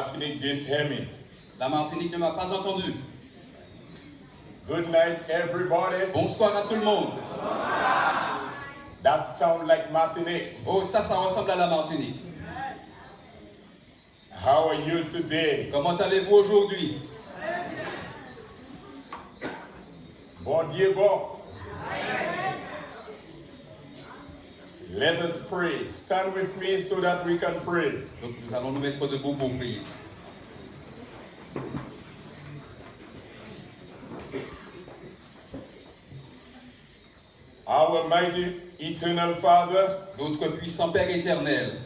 Martinique didn't hear me. La Martinique ne m'a pas entendu. Good night, everybody. Bonsoir à tout le monde. That sounds like Martinique. Oh, ça ressemble à la Martinique. How are you today? Comment allez-vous aujourd'hui? Bon Dieu bon. Let us pray. Stand with me so that we can pray. Donc nous allons nous mettre debout pour prier. Our mighty eternal Father, Notre puissant Père éternel,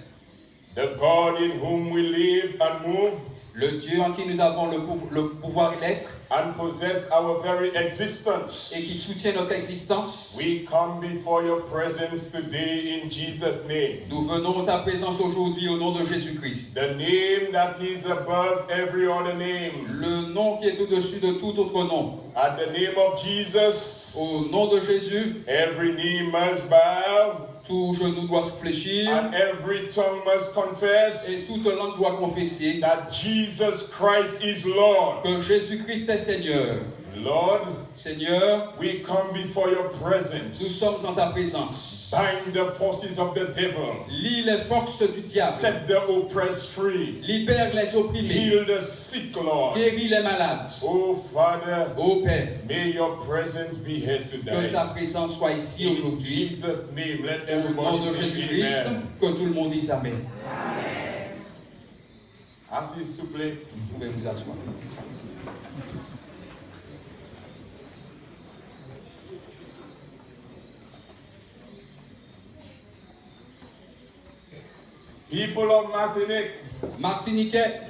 the God in whom we live and move le Dieu en qui nous avons le pouvoir et l'être and possess our very existence, et qui soutient notre existence, we come before your presence today in Jesus' name. nous venons à ta présence aujourd'hui au nom de Jésus-Christ. The name that is above every other name. Le nom qui est au-dessus de tout autre nom. At the name of Jesus, Au nom de Jésus, every knee must bow tout genou doit se fléchir and every tongue must et confess toute langue doit confesser that Jesus Christ is Lord. que Jésus-Christ est Seigneur. Lord, Seigneur, we come before your nous presence. sommes en ta présence. Bind the forces of the devil. Lis les forces du diable. Set the oppressed free. Libère les opprimés. Heal the sick, Lord. Guéris les malades. Oh, Father, Ô Père, may your presence be here que tonight. ta présence soit ici In aujourd'hui. Jesus' name, let Au nom everybody de say Jésus-Christ, amen. que tout le monde dise Amen. Assis, s'il vous plaît. Vous pouvez vous asseoir. People of Martinique, Martiniquais,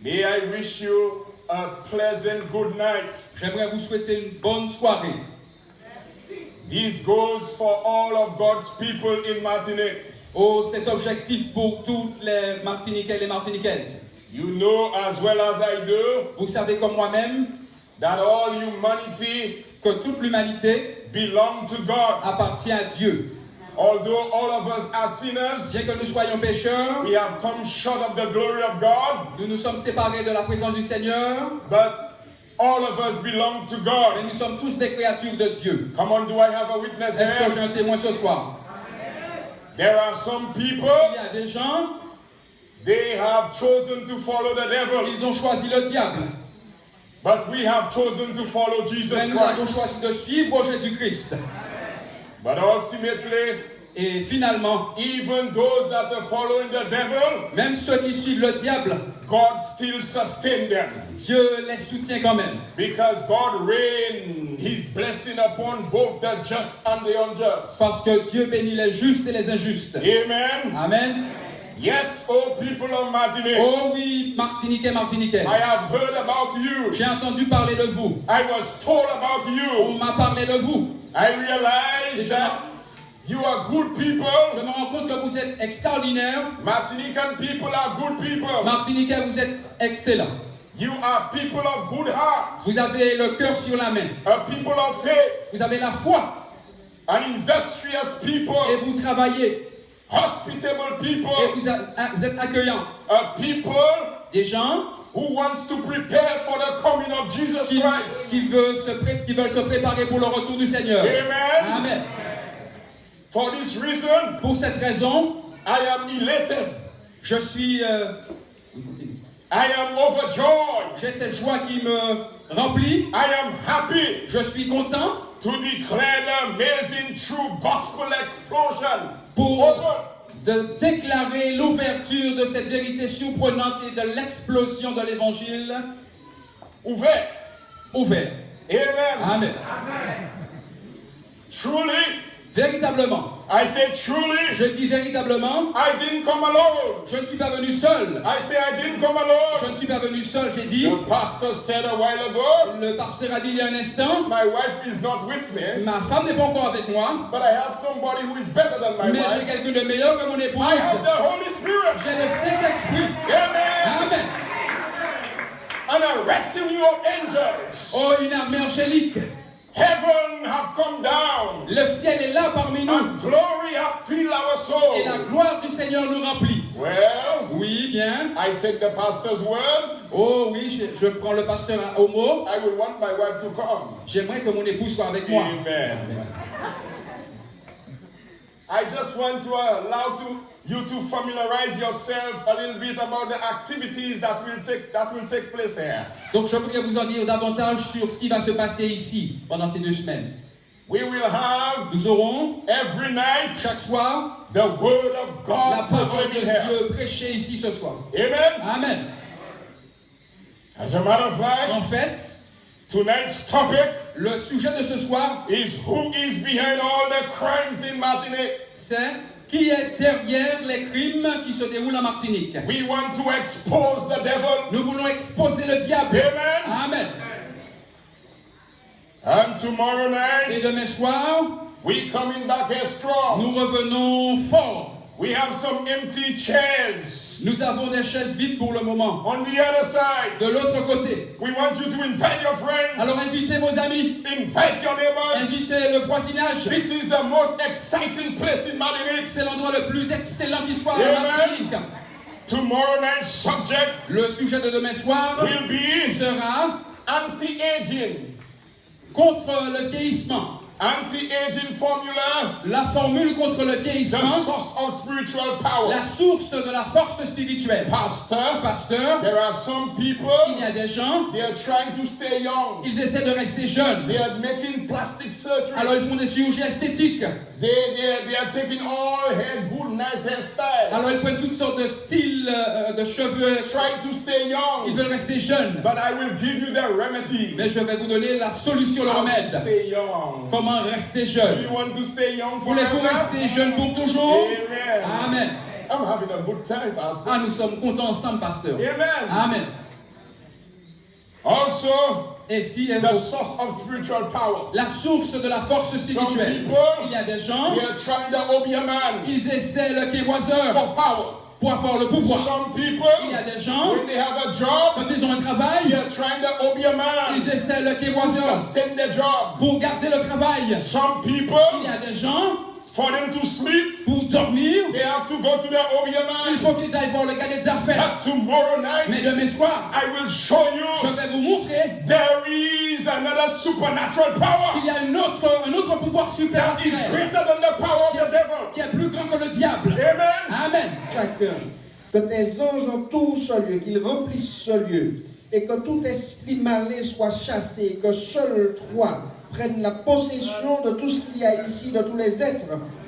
may I wish you a pleasant good night. j'aimerais vous souhaiter une bonne soirée. This goes for all of God's people in Martinique. Oh, cet objectif pour toutes les Martiniquais et les Martiniquaises. You know as well as I do Vous savez comme moi-même that all humanity que toute l'humanité belong to God. appartient à Dieu. Although all of us are Bien sinners, que nous soyons pécheurs, we have come short of the glory of God, nous nous sommes séparés de la présence du Seigneur, but all of us belong to mais God. nous sommes tous des créatures de Dieu. Come on, do I have a witness Est-ce que here? j'ai un témoin ce soir? There are some people, Il y a des gens, they have chosen to follow the devil, ils ont choisi le diable. but we have chosen to follow Jesus Mais nous avons Christ. choisi de suivre Jésus-Christ. But ultimately, Et finalement, even those that are following the devil, même ceux qui suivent le diable, God still sustains them. Dieu les soutient quand même. Because God rain his blessing upon both the just and the unjust. Parce que Dieu bénit les justes et les injustes. Amen. Amen. Yes, oh people of Martinique, Oh oui, Martiniquais, Martiniquaises. I have heard about you. J'ai entendu parler de vous. I was told about On you. m'a parlé de vous. I realized that you are good Je people. me rends compte que vous êtes extraordinaires. Martinican people are good people. Martiniquais, vous êtes excellents. You are people of good heart, Vous avez le cœur sur la main. a people of faith, Vous avez la foi. an industrious people, Et vous travaillez. hospitable people, Et vous êtes accueillants. a people Des gens who wants to prepare for the coming of Jesus Christ. qui veulent se préparer pour le retour du Seigneur. Amen. Amen. For this reason, Pour cette raison, I am elated. je suis... I am overjoyed. J'ai cette joie qui me remplit. I am happy Je suis content to declare the amazing true gospel explosion pour over. de déclarer l'ouverture de cette vérité surprenante et de l'explosion de l'évangile Ouvert. ouvert. Amen. Amen. Truly, Véritablement. I say truly, Je dis véritablement, I didn't come alone. je ne suis pas venu seul. I say I didn't come Je alone. ne suis pas venu seul, j'ai dit. The pastor said a while ago, Le pasteur a dit il y a un instant, my wife is not with me, ma femme n'est pas encore avec moi, but I have somebody who is better than my mais j'ai wife. quelqu'un de meilleur que mon I épouse. have the Holy Spirit. J'ai le Saint-Esprit. Amen. Amen. And a retinue of angels. Oh, une armée angélique. Heaven have come down. Le ciel est là parmi nous. And glory have filled our Et la soul. gloire du Seigneur nous remplit. Well, Oui, bien. I take the pastor's word. Oh oui, je prends le pasteur au mot. I will want my wife to come. J'aimerais que mon épouse soit avec moi. Amen. I just want to allow you to familiarize yourself a little bit about the activities that will take place here. Donc je voudrais vous en dire davantage sur ce qui va se passer ici pendant ces 2 semaines. We will have Nous aurons every night chaque soir the word of la God parole de proclaimed here. Dieu prêchée ici ce soir. Amen. Amen. As a matter of En fact, fait, tonight's topic le sujet de ce soir, is who is behind all the crimes in Martinique. c'est qui est derrière les crimes qui se déroulent en Martinique. We want to expose the devil. Nous voulons exposer le diable. Amen. Amen. And tomorrow Et night, demain soir, we coming back here strong. nous revenons fort. We have some empty chairs. Nous avons des chaises vides pour le moment. On the other side, De l'autre côté, we want you to invite your friends. alors invitez vos amis, Invite your neighbors. invitez le voisinage. This is the most exciting place in Martinique. C'est l'endroit le plus excellent qui soit en Amen. Martinique. Tomorrow night's subject Le sujet de demain soir will be sera anti-aging. contre le vieillissement. Anti-aging formula, La formule contre le the vieillissement, source of spiritual power. la source de la force spirituelle. Pastor, Pasteur, there are some people, il y a des gens, they are trying to stay young. ils essaient de rester jeunes. They are making plastic surgery. Alors ils font des chirurgies esthétiques. They are taking all hair, good, nice hairstyle. Alors ils prennent toutes sortes de styles de cheveux. Trying to stay Ils young. veulent rester jeunes. But I will give you the remedy. Mais je vais vous donner la solution, le How to remède. stay young. Comment rester Do jeune? you want to stay young Voulez-vous forever? rester jeune pour toujours? Amen. Amen. I'm having a good time, Pastor. Ah, nous sommes contents ensemble, pasteur. Amen. Amen. Also, Et si the source of spiritual power. la source de la force spirituelle, people, il y a des gens, They are trying to obey a man ils essaient le kéboiseur for power. pour avoir le pouvoir. Some people, Il y a des gens, when they have a job, quand ils ont un they travail, are trying to obey a man ils essaient le to kéboiseur sustain their job. pour garder le travail. Some people, Il y a des gens, for them to sleep, pour dormir, they have to go to the obey a il man. faut qu'ils aillent voir le gardien des affaires. But tomorrow night, Mais demain soir, I will show je you vais vous montrer there is another supernatural power qu'il y a un autre pouvoir that is supernaturel greater than the power of the devil. qui est plus grand que le diable. Amen. Amen. Chacun, que tes anges entourent ce lieu, qu'ils remplissent ce lieu, et que tout esprit malin soit chassé, que seul toi prennes la possession de tout ce qu'il y a ici, de tous les êtres,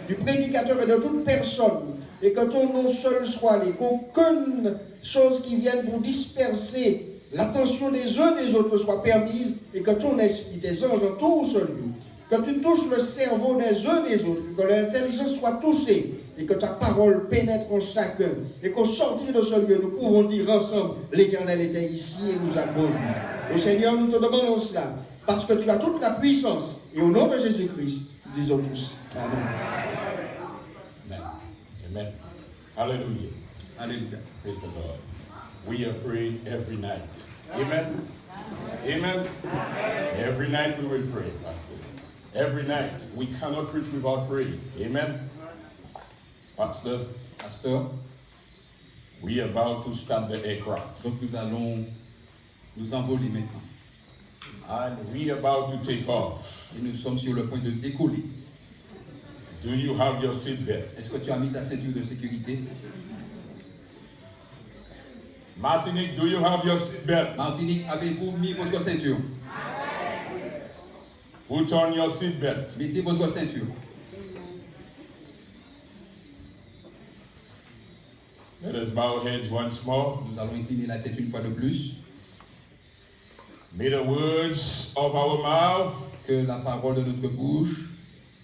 du prédicateur et de toute personne, et que ton nom seul soit allé, qu'aucune chose qui vienne pour disperser l'attention des uns des autres soit permise, et que ton esprit, tes anges entourent ce lieu, que tu touches le cerveau des uns des autres, que l'intelligence soit touchée, et que ta parole pénètre en chacun, et qu'au sortir de ce lieu, nous pouvons dire ensemble, l'Éternel était ici et nous a conduits. Au Seigneur, nous te demandons cela, parce que tu as toute la puissance, et au nom de Jésus-Christ, disons tous, Amen. Amen. Amen. Hallelujah. Alléluia. Praise the Lord. We are praying every night. Amen. Amen. Every night we will pray, Pastor. Every night. We cannot preach without praying. Amen. Pastor, Pasteur, we are about to start the aircraft. donc nous allons nous envoler maintenant. And we are about to take off. Et nous sommes sur le point de décoller. Do you have your seatbelt? Est-ce que tu as mis ta ceinture de sécurité? Martinique, do you have your seatbelt? Martinique, avez-vous mis votre ceinture? Put on your seatbelt. Mettez votre ceinture. Let us bow our heads once more. Nous allons incliner la tête une fois de plus. May the words of our mouth Que la parole de notre bouche,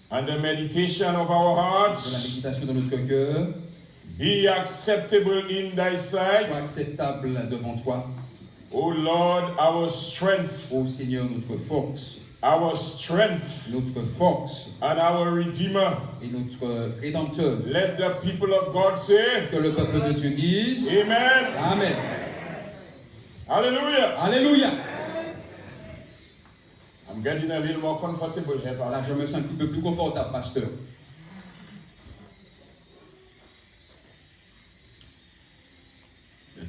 and the meditation of our de la hearts méditation de notre cœur, be acceptable in thy soit sight, acceptable devant toi. O Lord, our strength, Ô Seigneur, notre force and our Redeemer. et notre Rédempteur. Let the people of God say, Que le peuple de Dieu dise Amen. Amen. Hallelujah. Alléluia. I'm getting a little more comfortable here, Là, Pastor. je me sens un petit peu plus confortable, pasteur.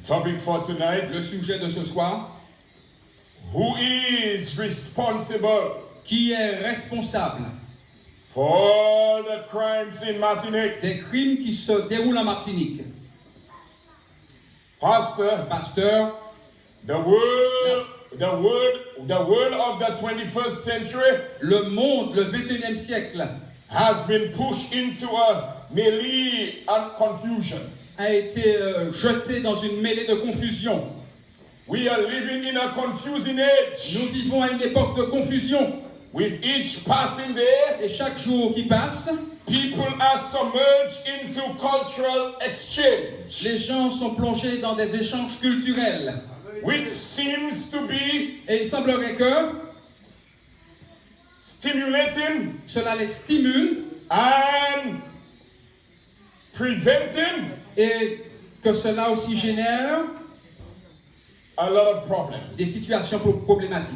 Topic for tonight. Le sujet de ce soir. Who is responsible Qui est responsable for all the crimes in Martinique? des crimes qui se déroulent en Martinique? Pastor, Pasteur, the world of the 21st century le monde, le 21e siècle, has been pushed into a melee and confusion. a été jeté dans une mêlée de confusion. We are living in a confusing age. Nous vivons à une époque de confusion. With each passing day, Et chaque jour qui passe, people are submerged into cultural exchange, les gens sont plongés dans des échanges culturels. which seems to be Et il semblerait que stimulating cela les stimule and preventing et que cela aussi génère a lot of problems. des situations problématiques.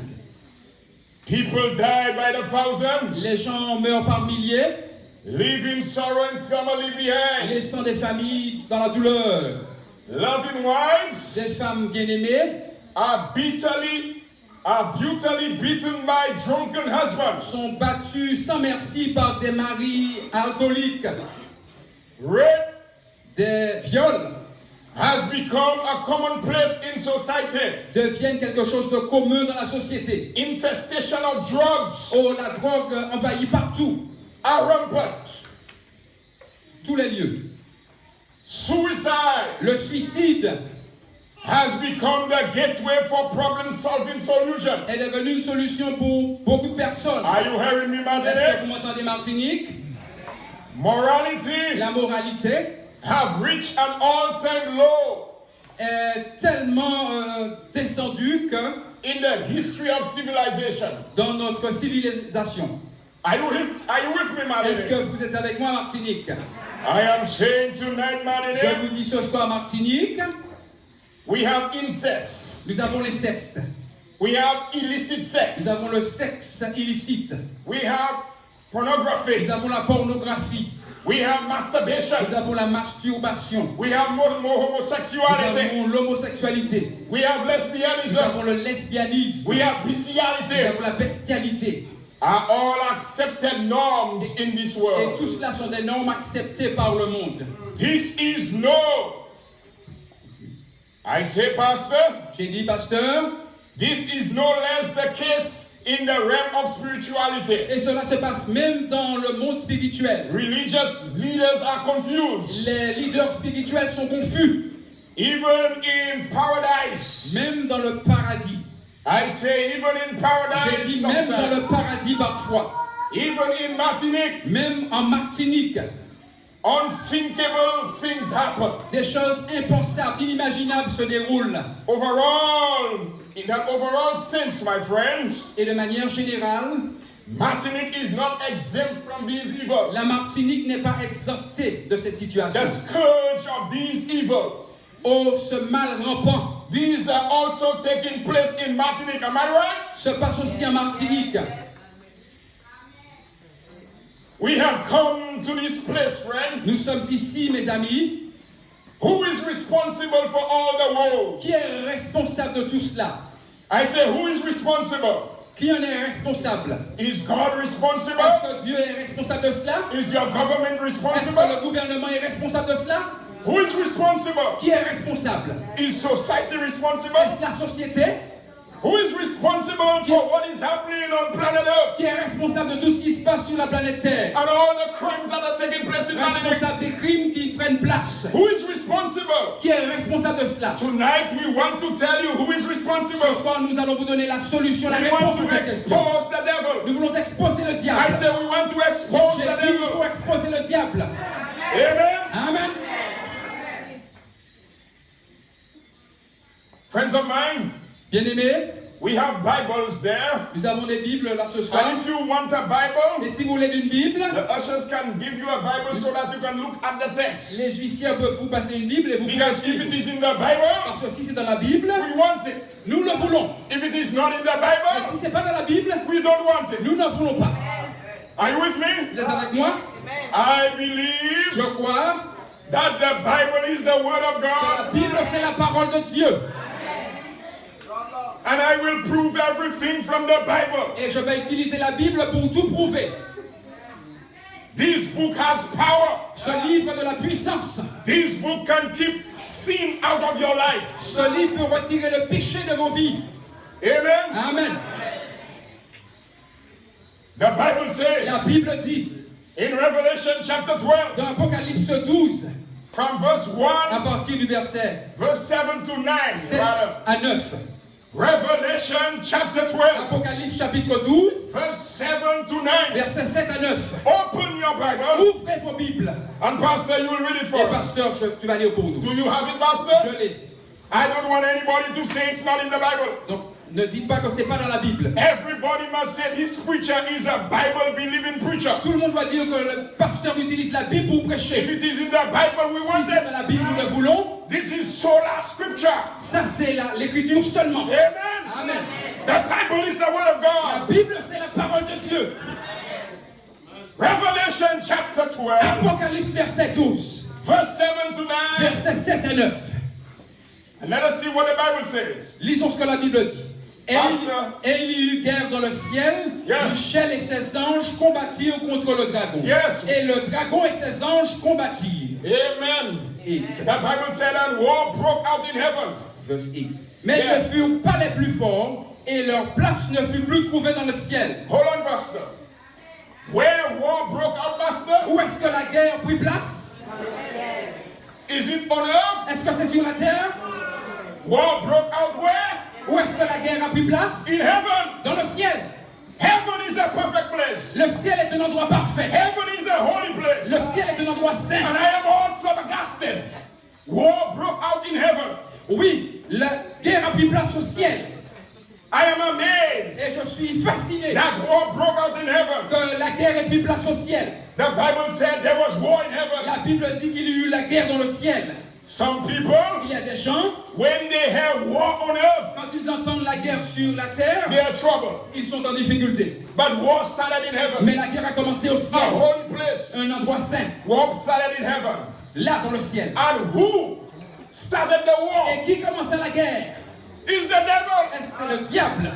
People die by the thousand, Les gens meurent par milliers, leaving sorrow and family behind. laissant des familles dans la douleur. Loving Des wives femmes bien-aimées are brutally beaten by drunken husbands. sont battues sans merci par des maris alcooliques. Rape Des viols has become a commonplace in society. deviennent quelque chose de commun dans la société. Infestation of drugs Oh, la drogue envahit partout, are rampant. tous les lieux. Suicide Le suicide has become the gateway for problem-solving solution. est devenu une solution pour beaucoup de personnes. Are you hearing me, Est-ce que Martinique? vous m'entendez, Martinique? Morality La moralité have reached an all-time low est tellement descendue que in the history of civilization. dans notre civilisation. Are you with me, Est-ce que Martinique? vous êtes avec moi, Martinique? I am saying tonight, Je Martinique, vous dis ce soir, Martinique, we have incest. nous avons l'inceste. We have illicit Nous avons sex. le sexe illicite. We have pornography. Nous avons la pornographie. We have masturbation. Nous avons la masturbation. We have more Nous homosexuality. avons l'homosexualité. We have Nous lesbianism. avons le lesbianisme. We have Nous bestiality. avons la bestialité. Are all accepted norms in this Et world. tout cela sont des normes acceptées par le monde. This is no. I say, Pastor, J'ai dit, pasteur, this is no less the case in the realm of spirituality. et cela se passe même dans le monde spirituel. Religious leaders are confused. Les leaders spirituels sont confus, Even in paradise. même dans le paradis. I say, even in J'ai paradise dit même dans le sometimes. paradis parfois, Even in Martinique, même en Martinique, unthinkable things happen. des choses impensables, inimaginables se déroulent. Overall, in that overall sense, my friends, Et de manière générale, Martinique is not exempt from these evils. la Martinique n'est pas exemptée de cette situation. The scourge of these evils. Oh, ce mal rampant These are also taking place in Martinique. Am I right? se passe aussi en Martinique. We have come to this place, friend. Nous sommes ici, mes amis. Who is responsible for all the woes? Qui est responsable de tout cela? I say, who is responsible? Qui en est responsable? Is God responsible? Est-ce que Dieu est responsable de cela? Is your government Est-ce que responsible? le gouvernement est responsable de cela? Who is responsible? Qui est responsable? Is society responsible? Est-ce la société? Who is responsible for what is happening on planet Earth Qui est responsable de tout ce qui se passe sur la planète Terre? and all the crimes that are taking place in Martinique? Responsable des crimes qui prennent place? Who is responsible? Qui est responsable de cela? Tonight we want to tell you who is Ce responsible. soir, nous allons vous donner la solution, la We want réponse à to cette question. expose the devil. Nous voulons exposer le I diable. say we want to expose J'ai the dit, il devil. faut exposer le diable. Amen. Amen. Friends of mine, Bien-aimés, we have Bibles there. nous avons des Bibles là ce soir. And if you want a Et Bible, si vous voulez une Bible, the ushers can give you a Bible so that you can look at the text. les huissiers peuvent vous passer une Bible et vous pouvez Because if suivre. it is in the Bible, Parce que si c'est dans la Bible, we want it. nous le voulons. If it is not in the Et Bible, si c'est pas dans la Bible, we don't want it. nous ne voulons pas. Are you with me? Vous êtes avec moi? I believe Je crois that the Bible is the word of que la God, Bible c'est la parole de Dieu. and I will prove everything from the Bible. Et je vais utiliser la Bible pour tout prouver. This book has power. Ce livre de la puissance. This book can keep sin out of your life. Ce livre peut retirer le péché de vos vies. Amen. Amen. The Bible La says Bible dit in Revelation chapter 12, dans Apocalypse 12, from verse 1, à partir du verset verse 7 to 9, 7 rather. à 9. Revelation chapter 12, Apocalypse chapitre 12, verse 7 to 9. verset 7 à 9. Open your Bible, Ouvrez vos Bibles. and Pastor, you will read it for Et us. pasteur, tu vas lire pour nous. Do you have it, Pastor? Je l'ai. I don't want anybody to say it's not in the Bible. Donc, ne dites pas que c'est pas dans la Bible. Everybody must say this preacher is a Bible-believing preacher. Tout le monde doit dire que le pasteur utilise la Bible pour If prêcher. it is in the Bible, we Si want c'est it. dans la Bible, nous le voulons. This is sola scripture. Ça, c'est l'écriture seulement. Amen. Amen. The Bible is the word of La God. Bible, c'est la parole de Dieu. Revelation chapter 12, Apocalypse verset 12, verse 7 to 9. verset 7 à 9. And let us see what the Bible says. Lisons ce que la Bible dit. Pastor. Et il y eut guerre dans le ciel. Yes. Michel et ses anges combattirent contre le dragon. Yes. Et le dragon et ses anges combattirent. Amen. Et, The Bible said that war broke out in heaven. verse X. Mais Yes. ils ne furent pas les plus forts et leur place ne fut plus trouvée dans le ciel. Hold on, Pastor. Where war broke out, Pastor? Où est-ce que la guerre prit place? Is it on earth? Est-ce que c'est sur la terre? War broke out where? Où est-ce que la guerre a pris place? In heaven. Dans le ciel. Heaven is a perfect place. Le ciel est un endroit parfait. Heaven is a holy place. Le ciel est un endroit saint. And I am all flabbergasted. War broke out in heaven. Oui, la guerre a pris place au ciel. I am Et je amazed suis fasciné that war broke out in heaven. que la guerre ait pris place au ciel. The Bible said there was war in heaven. La Bible dit qu'il y a eu la guerre dans le ciel. Some people, Il y a des gens, when they hear war on earth, quand ils entendent la guerre sur la terre, they are trouble. ils sont en difficulté. But war started in heaven. Mais la guerre a commencé au A ciel. holy place. Un endroit saint. War started in heaven. Là, dans le ciel. And who started the war? Et qui commençait la guerre? Is the devil. C'est le diable.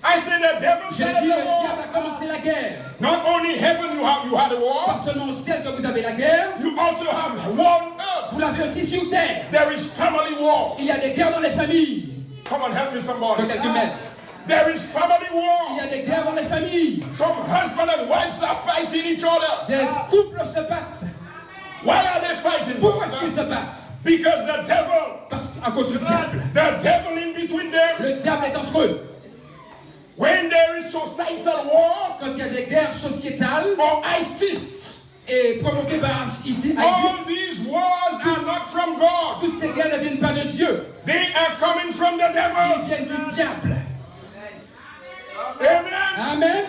I say the devil J'ai started dit le the war. diable a commencé la guerre. Not only heaven you had a Pas war, seulement au ciel que vous avez la guerre, you also have war on earth. vous l'avez aussi sur terre. There is family war. Il y a des guerres dans les familles. Come on, help me De somebody. quelques mètres. There is family Il war. y a des guerres dans les familles. Some husband and wives are fighting each other. Des couples se battent. Why are they fighting? Pourquoi est-ce qu'ils Pastor? se battent? Because the devil, À cause du diable. the devil in between them. Le diable est entre eux. When there is societal war Quand il y a des guerres sociétales or ISIS, et provoquées par ici, all ISIS, these wars are not from God. toutes ces guerres ne viennent pas de Dieu. They are coming from the Ils devil. viennent du diable. Amen. Amen.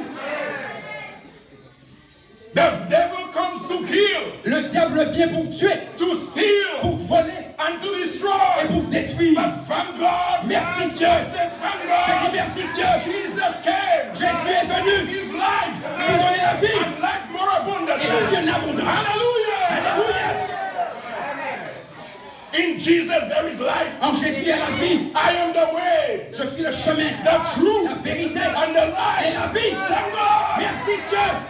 The devil comes to kill, Le diable vient pour tuer, to steal, pour voler and to et destroy. pour détruire. But thank God. Merci man, Dieu. I said, thank J'ai dit God. merci Dieu. Jesus came. Jésus est to venu give life pour donner la vie and life more abundantly. et la vie en abondance. Hallelujah. Alléluia. In Jesus there is life. En Jésus il y a la vie. I am the way, Je suis le chemin, the truth, la vérité and the et life. la vie. Thank God. Merci Dieu.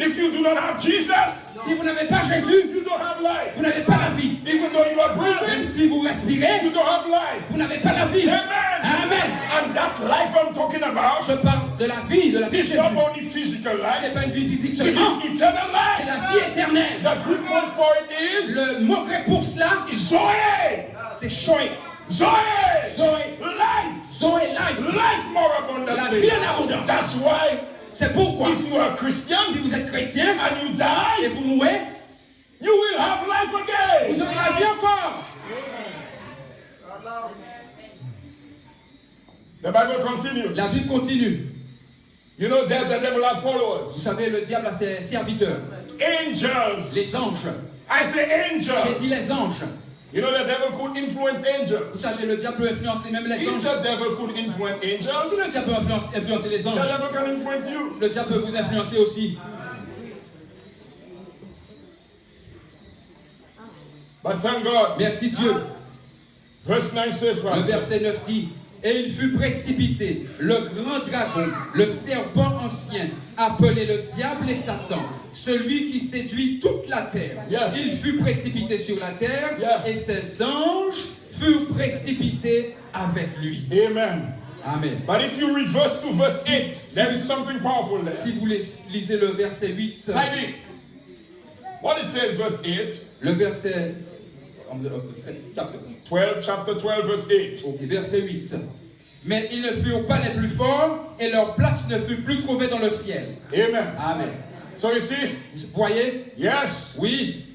If you do not have Jesus, Si vous n'avez pas Jésus, you don't have life. vous n'avez pas la vie. Even though you are Même breathing, si vous respirez, you don't have life. vous n'avez pas la vie. Amen. Amen. And that life I'm talking about Je parle de la vie de is Jésus. not only physical Ce life, n'est pas une vie physique it seulement, is eternal c'est life. la vie éternelle. The Greek word for it is Le mot grec pour cela, Zoe. c'est Zoé. Zoe. Zoé. Life. Zoé life. Life more La abundantly. vie en abondance. That's why C'est pourquoi, if you are a Christian si vous êtes chrétien and you et die, vous mourrez, you will have life again. vous aurez la vie encore. The Bible continues. La vie continue. You know that the devil has Vous followers. savez, le diable a ses serviteurs, Angels. les anges. I say J'ai angels. dit les anges. You know the devil could influence Vous angels. savez, le diable peut influencer même les If anges. the devil could influence Si angels, le diable peut influencer les the anges, devil can influence you. le diable peut vous influencer aussi. But thank God. Merci Dieu. Verse 9 says, Le verset 9 dit, et il fut précipité, le grand dragon, le serpent ancien, appelé le diable et Satan, celui qui séduit toute la terre. Yes. Il fut précipité sur la terre, Yes. et ses anges furent précipités avec lui. Amen. Amen. But if you reverse to verse 8, there is something powerful there. Si vous lisez le verset 8, Type it. What it says, verse 8. le verset chapter 12, verse 8. Ok, verset 8. Mais ils ne furent pas les plus forts et leur place ne fut plus trouvée dans le ciel. Amen. Amen. So you see, Vous voyez? yes, Oui,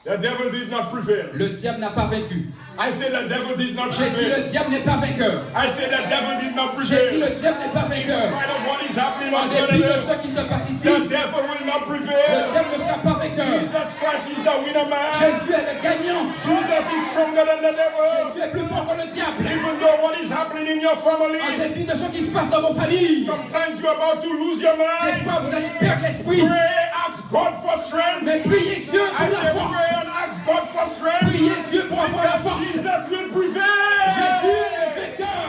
the devil did not prevail. le diable n'a pas vaincu. I say the devil did not J'ai dit prevail. le diable n'est pas vainqueur. I say the devil did not J'ai dit prevail. le diable n'est pas In vainqueur. spite of what is happening En on dépit de earth, ce qui se passe ici, the devil will not le prevail. diable ne sera pas vainqueur. Jesus Christ is the winner man. Jésus est le gagnant. Jesus is stronger than the devil. Jésus est plus fort que le diable. Even though what is happening in your En family, dépit de ce qui se passe dans vos familles, sometimes you're about to lose your des mind. fois vous allez perdre l'esprit. Pray, ask God for strength. Mais priez Dieu I pour la say force. pray and ask God for strength. Priez Dieu pour avoir la Because force. Jesus will prevail. Jésus est le vainqueur.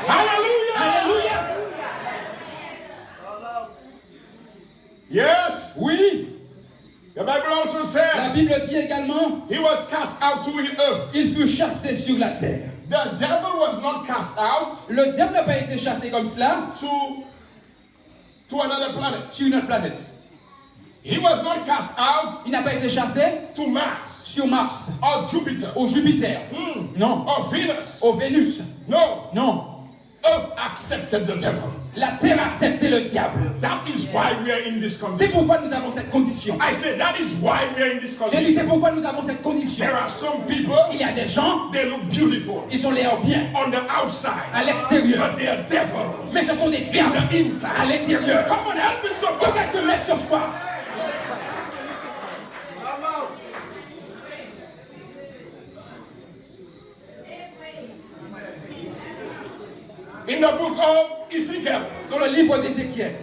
Hallelujah. Alléluia. Yes. Oui. The Bible also La said Bible dit également, he was cast out to the earth. il fut chassé sur la terre. The devil was not cast out Le diable n'a pas été chassé comme cela to another planet. sur une autre planète. He was not cast out Il n'a pas été chassé to Mars sur Mars, or Jupiter au Jupiter. Non. or Venus. Au Vénus. No. Non. Earth accepted the devil. La terre a accepté le diable. That is why we are in this C'est condition. pourquoi nous avons cette condition. I say that is why we are in this J'ai dit c'est condition. pourquoi nous avons cette condition. There are some people, Il y a des gens, they look beautiful ils ont l'air bien on the outside, à l'extérieur, but they are devils mais ce sont des in diables the à inside. l'intérieur. Come on, help me somebody. Quelqu'un te met sur soi. In the book of Ezekiel, Dans le livre d'Ézéchiel,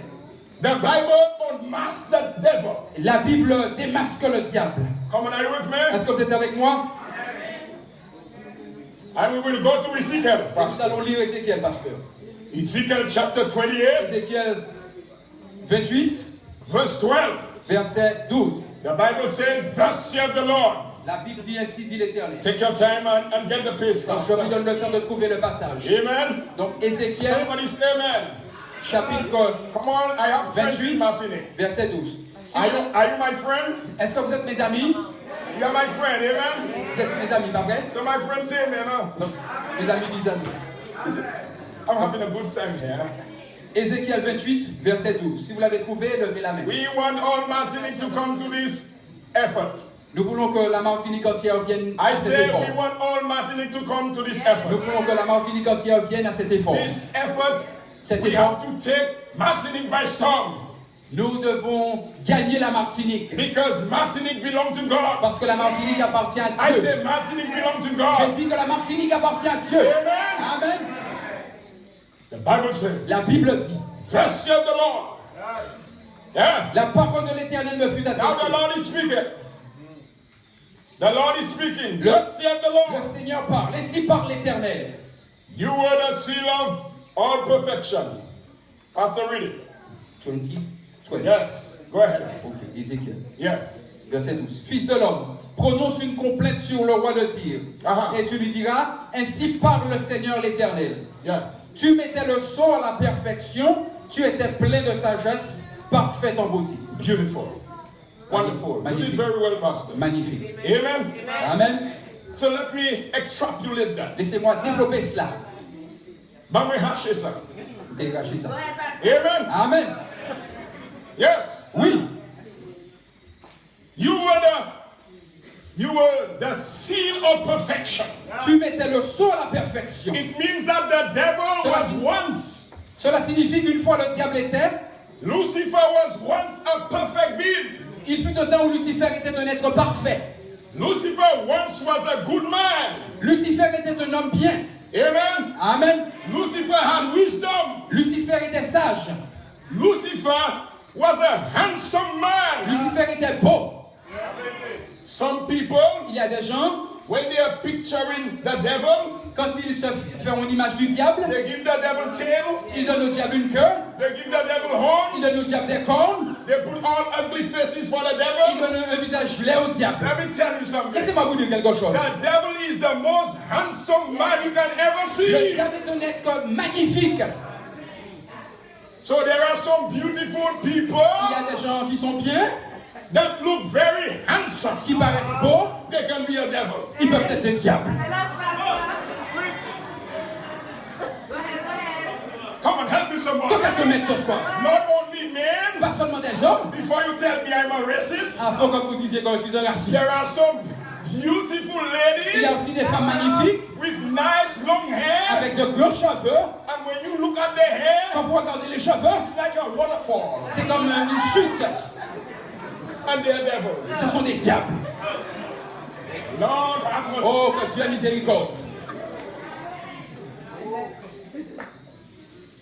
the Bible unmasks the devil. la Bible démasque le diable. Come on, are you with me? Est-ce que vous êtes avec moi? And we will go to Ezekiel. Nous allons lire Ézéchiel, pasteur. Ezekiel chapter 28, Ézéchiel 28, verse 12. verset 12. The Bible says, thus saith the Lord. La Bible dit ainsi dit l'Éternel. Take your time and get the page. Donc je Pastor. vous donne le temps de trouver le passage. Amen. Donc Ézéchiel, Somebody say amen. chapitre Come on, I have friends 28, in Martinique. verset 12. Si Are vous- you my friend? Est-ce que vous êtes mes amis? You are my friend, amen. Vous êtes mes amis, pas vrai? So my friend say amen. Huh? Mes amis disent amis. I'm having a good time here. Ézéchiel 28, verset 12. Si vous l'avez trouvé, levez la main. We want all Martinique to come to this effort. Nous voulons que la Martinique entière vienne à I cet say effort. we want all Martinique to come to this Nous effort. voulons que la Martinique entière vienne à cet effort. This effort, Cet we effort. have to take Martinique by storm. Nous devons gagner la Martinique. Because Martinique belongs to God. Parce que la Martinique appartient à I Dieu. say Martinique belongs to Je God. dis que la Martinique appartient à Dieu. Amen. Amen. The Bible says, La Bible dit, thus saith the Lord. Yeah. la parole de l'Éternel me fut Now the adressée. Lord is speaking. The Lord is speaking. Le- Thus saith the Le Lord. Seigneur parle. Ainsi parle l'Éternel. You were the seal of all perfection. Pastor, read it. 20, 12. Yes. Go ahead. Ok, Ézéchiel. Yes. Verset 12. Fils de l'homme, prononce une complainte sur le roi de Tyr. Ah. Et tu lui diras, ainsi parle le Seigneur l'Éternel. Yes. Tu mettais le sceau à la perfection, tu étais plein de sagesse, parfait en beauté. Beautiful. Wonderful. You did Magnifique. very well, Pastor. Magnifique. Amen. Amen. So let me extrapolate that. Laissez-moi développer cela. Bangwe Hashisa. Dégagez ça. Amen. Amen. Yes. Oui. You were the seal of perfection. Tu mettais le sceau à la perfection. It means that the devil was once, Cela signifie qu'une fois le diable était, Lucifer was once a perfect being. il fut un temps où Lucifer était un être parfait. Lucifer once was a good man. Lucifer était un homme bien. Amen. Amen. Lucifer had wisdom. Lucifer était sage. Lucifer was a handsome man. Lucifer était beau. Some people, Il y a des gens, when they are picturing the devil, quand ils se font une image du diable, they give the devil tail, ils donnent au diable une queue, they give the devil ils donnent au horns, diable des cornes, they put all ugly faces for the ils devil. donnent un visage laid au diable. Let me tell you something. Laissez-moi vous dire quelque chose. The devil is the most handsome man you can ever Le see. diable est un être magnifique. So there are some beautiful people Il y a des gens qui sont bien, that look very handsome. qui paraissent beaux, They can be a devil. ils peuvent être des diables. Come on, help me someone. Que quelqu'un mette ce soir. Not only men. Pas seulement des hommes. Before you tell me I'm a racist, Avant que vous disiez que je suis un raciste. there are some beautiful Il y a ladies aussi des femmes magnifiques with nice long hair. avec de gros cheveux. And when you look at their hair, Quand vous regardez les cheveux, it's like a waterfall. c'est comme une chute. And they're devils. Ce sont des diables. Lord have mercy. Oh, que Dieu a miséricorde.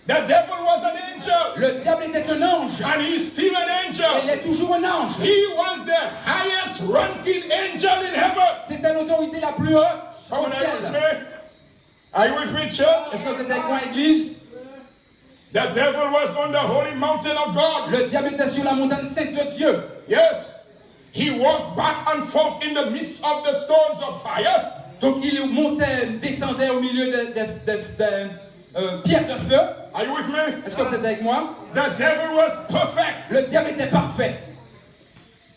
The devil was an angel. Le diable était un ange. And he's still an Il angel. est toujours un ange. He was the highest ranking angel in heaven. C'était l'autorité la plus haute Come au on, are you with ciel. me? Are you with me, church? Est-ce que vous êtes avec moi, Église? The devil was on the holy mountain of God. Le diable était sur la montagne sainte de Dieu. Yes. He walked back and forth in the midst of the stones of fire. Donc il montait, descendait au milieu des pierres de feu. Are you with me? Est-ce que vous êtes avec moi? The devil was perfect. Le diable était parfait.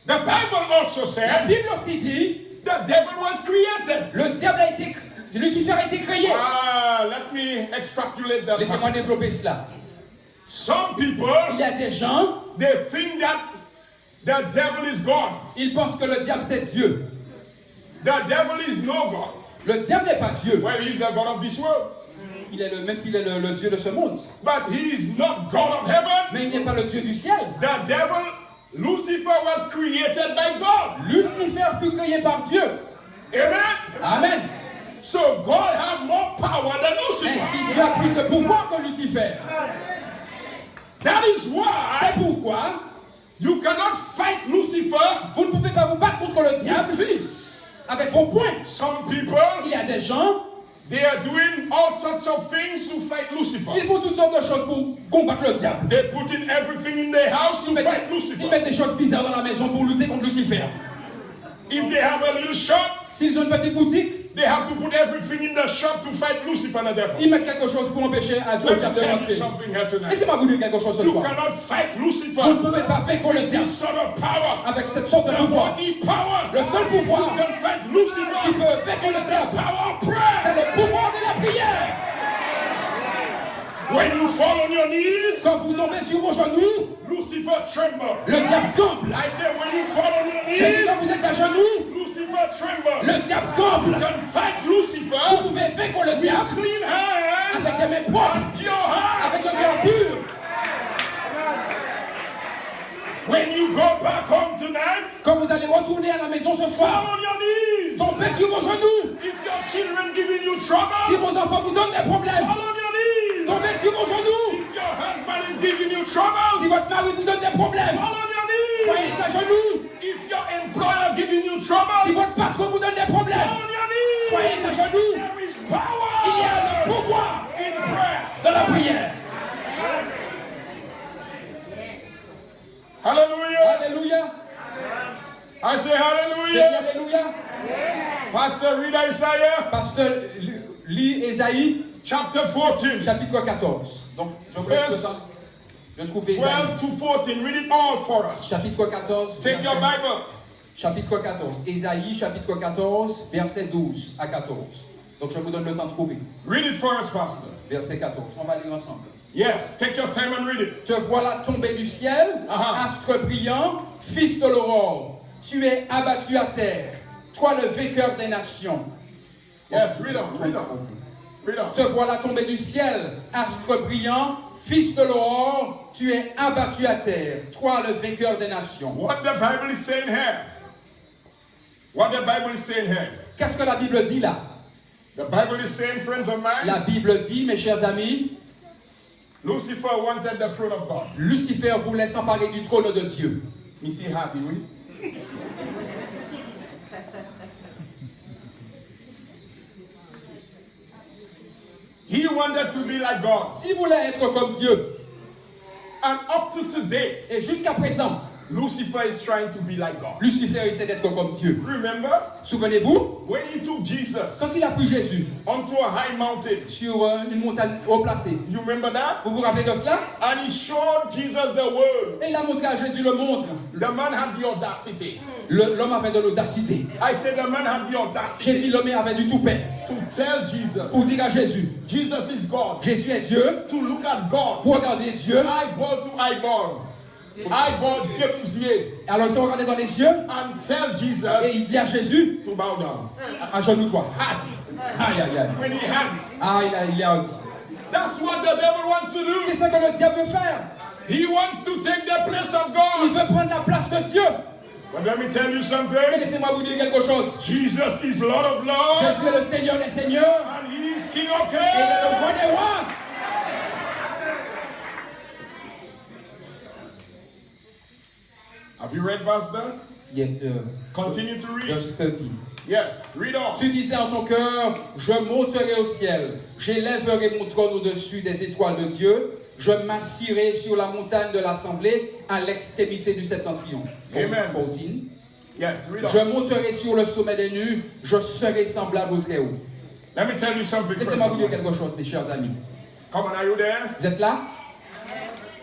The Bible also La said Bible aussi dit, the devil was created. le diable a été, Lucifer a été créé. Let me extrapolate that. Laissez-moi développer cela. Some people, Il y a des gens, they think that the devil is God. ils pensent que le diable c'est Dieu. The devil is no God. Le diable n'est pas Dieu. Well, he's the God of this world. Il est même s'il est le Dieu de ce monde. But he is not God of heaven. Mais il n'est pas le Dieu du ciel. The devil, Lucifer, was created by God. Lucifer fut créé par Dieu. Amen. Amen. So God had more power than Lucifer. Ainsi, Dieu a plus de pouvoir que Lucifer. That is why C'est pourquoi you cannot fight Lucifer vous ne pouvez pas vous battre contre le diable with fists. avec vos poings. Some people, Il y a des gens, they are doing all sorts of things to fight Lucifer. ils font toutes sortes de choses pour combattre le diable. They put in everything in their house to fight Ils Lucifer. mettent des choses bizarres dans la maison pour lutter contre Lucifer. If they have a little shop, S'ils ont une petite boutique, they have to put everything in the shop to fight Lucifer and the devil. ils mettent quelque chose pour empêcher le Let me diable de tell you rentrer. something here tonight. Laissez-moi vous dire quelque chose ce You soir. cannot fight Vous ne Lucifer pouvez pas vaincre le diable this sort of power. avec cette sorte de The pouvoir. only power Le seul pouvoir you can fight qui Lucifer peut vaincre le is the diable, power of c'est prayer. le pouvoir de la prière. When you fall on your knees, Quand vous tombez sur vos genoux, Lucifer tremble. le diable tremble. I say when you fall on your J'ai dit quand knees, vous êtes à genoux, Lucifer tremble. le diable tremble. You can fight Vous Lucifer pouvez vaincre le with diable clean avec des hands mains propres, and pure avec un hearts. cœur pur. When you go back home tonight, Quand vous allez retourner à la maison ce fall soir, on your knees. tombez sur vos genoux. If your children giving you trouble, Si vos enfants vous donnent des problèmes, fall on your knees. tombez sur vos genoux. If your husband is giving you trouble, Si votre mari vous donne des problèmes, fall on your knees. soyez à genoux. If your employer giving you Si trouble, votre patron vous donne des fall problèmes, on your knees. soyez à genoux. There is Il y a le power pouvoir in prayer. de la prière. Hallelujah. Alléluia. I say J'ai dit hallelujah. alléluia. Pastor, read Isaiah Pasteur, lis Ésaïe, chapter 14, chapitre 14. Donc, je vous laisse le temps. Je trouve Ésaïe, 12 to 14. Read it all for us. chapitre 14. Take your Bible. Chapitre 14. Ésaïe, chapitre 14, verset 12 à 14. Donc, je vous donne le temps de trouver. Read it for us, Pastor. Verset 14. On va lire ensemble. Yes, take your time and read it. Te voilà tombé du ciel, astre brillant, fils de l'aurore. Tu es abattu à terre, toi le vainqueur des nations. Yes, read on, read on. Read on. Te voilà tombé du ciel, astre brillant, fils de l'aurore. Tu es abattu à terre, toi le vainqueur des nations. What the Bible is saying here. What the Bible is saying here. Qu'est-ce que la Bible dit là? The Bible is saying, friends of mine, La Bible dit, mes chers amis, Lucifer wanted the throne of God. Lucifer voulait s'emparer du trône de Dieu. Me see happy, oui? wanted to be like God. Il voulait être comme Dieu. And up to today, Et jusqu'à présent, Lucifer is trying to be like God. Lucifer essaie d'être comme Dieu. Remember, Souvenez-vous, when he took quand Jesus il a pris Jésus onto a high mountain, sur une montagne haut placée, you remember that? vous vous rappelez de cela? And he showed Jesus the world. Et il a montré à Jésus le monde. The man had the audacity. L'homme avait de l'audacité. I said the man had the J'ai audacity dit l'homme avait du toupet to tell Jesus, pour dire à Jésus, Jesus is God. Jésus est Dieu, To look at God, pour regarder Dieu. eyeball to eyeball, eyeball yeux pour yeux, Alors il se regardait dans les yeux and tell et Jesus il dit à Jésus, to bow down. agenouille-toi. Had it. Aïe, aïe, aïe. When he had it. Ah, il a dit. That's what the devil wants to C'est do. ça que le diable veut faire. He wants to take the place of Il God. veut prendre la place de Dieu. But let me tell you Mais something. laissez-moi vous dire quelque chose. Jesus is Lord of Lords, Jésus est le Seigneur des Seigneurs and he is King of et il est le roi Kings. des rois. Have you read, Pastor? Continue to read. Verse 13. Yes, read on. Tu disais en ton cœur, je monterai au ciel, j'élèverai mon trône au-dessus des étoiles de Dieu, je m'assierai sur la montagne de l'assemblée à l'extrémité du septentrion. Amen. 14. Yes, read Je on. monterai sur le sommet des nues, je serai semblable au Très-Haut. Let me tell you something. first Laissez-moi of vous dire all. quelque chose, mes chers amis. Come on, are you there? Vous êtes là?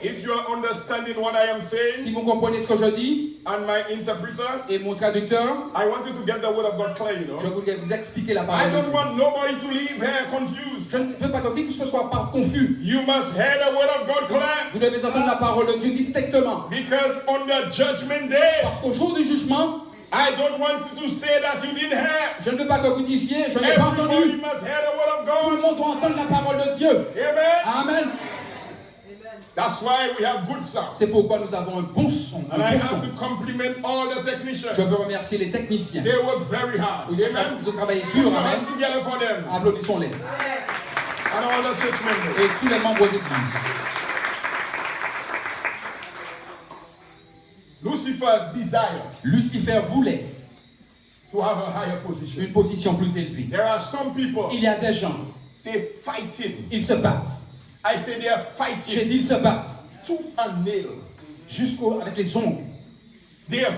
If you are understanding what I am saying, Si vous comprenez ce que je dis, and my interpreter, et mon traducteur, I want you to get the word of God clear, you je know. voudrais vous expliquer la I parole de don't Dieu. want nobody to leave here confused. Je ne veux pas que qui que ce soit pas confus. You must hear the word of God clear, Vous devez entendre la parole de Dieu distinctement. because on the judgment day, Parce qu'au jour du jugement, I don't want you to say that you didn't hear. je ne veux pas que vous disiez, je n'ai pas Everybody entendu. must hear the word of Tout le God. monde doit entendre la parole de Dieu. Amen. Amen. That's why we have good sound. C'est pourquoi nous avons un bon son. And I Un bon have son. to compliment all the technicians. Je veux remercier les techniciens. They work very hard. Amen. Ils ont travaillé Put dur. your Amen. hands together for them Applaudissons-les. and all the church members. Et tous les membres d'église. Lucifer desired Lucifer voulait to have a higher position. une position plus élevée. There are some people, Il y a des gens, they fighting. ils se battent. I say they are J'ai fighting dit ils se battent tooth and nail. avec les ongles. They are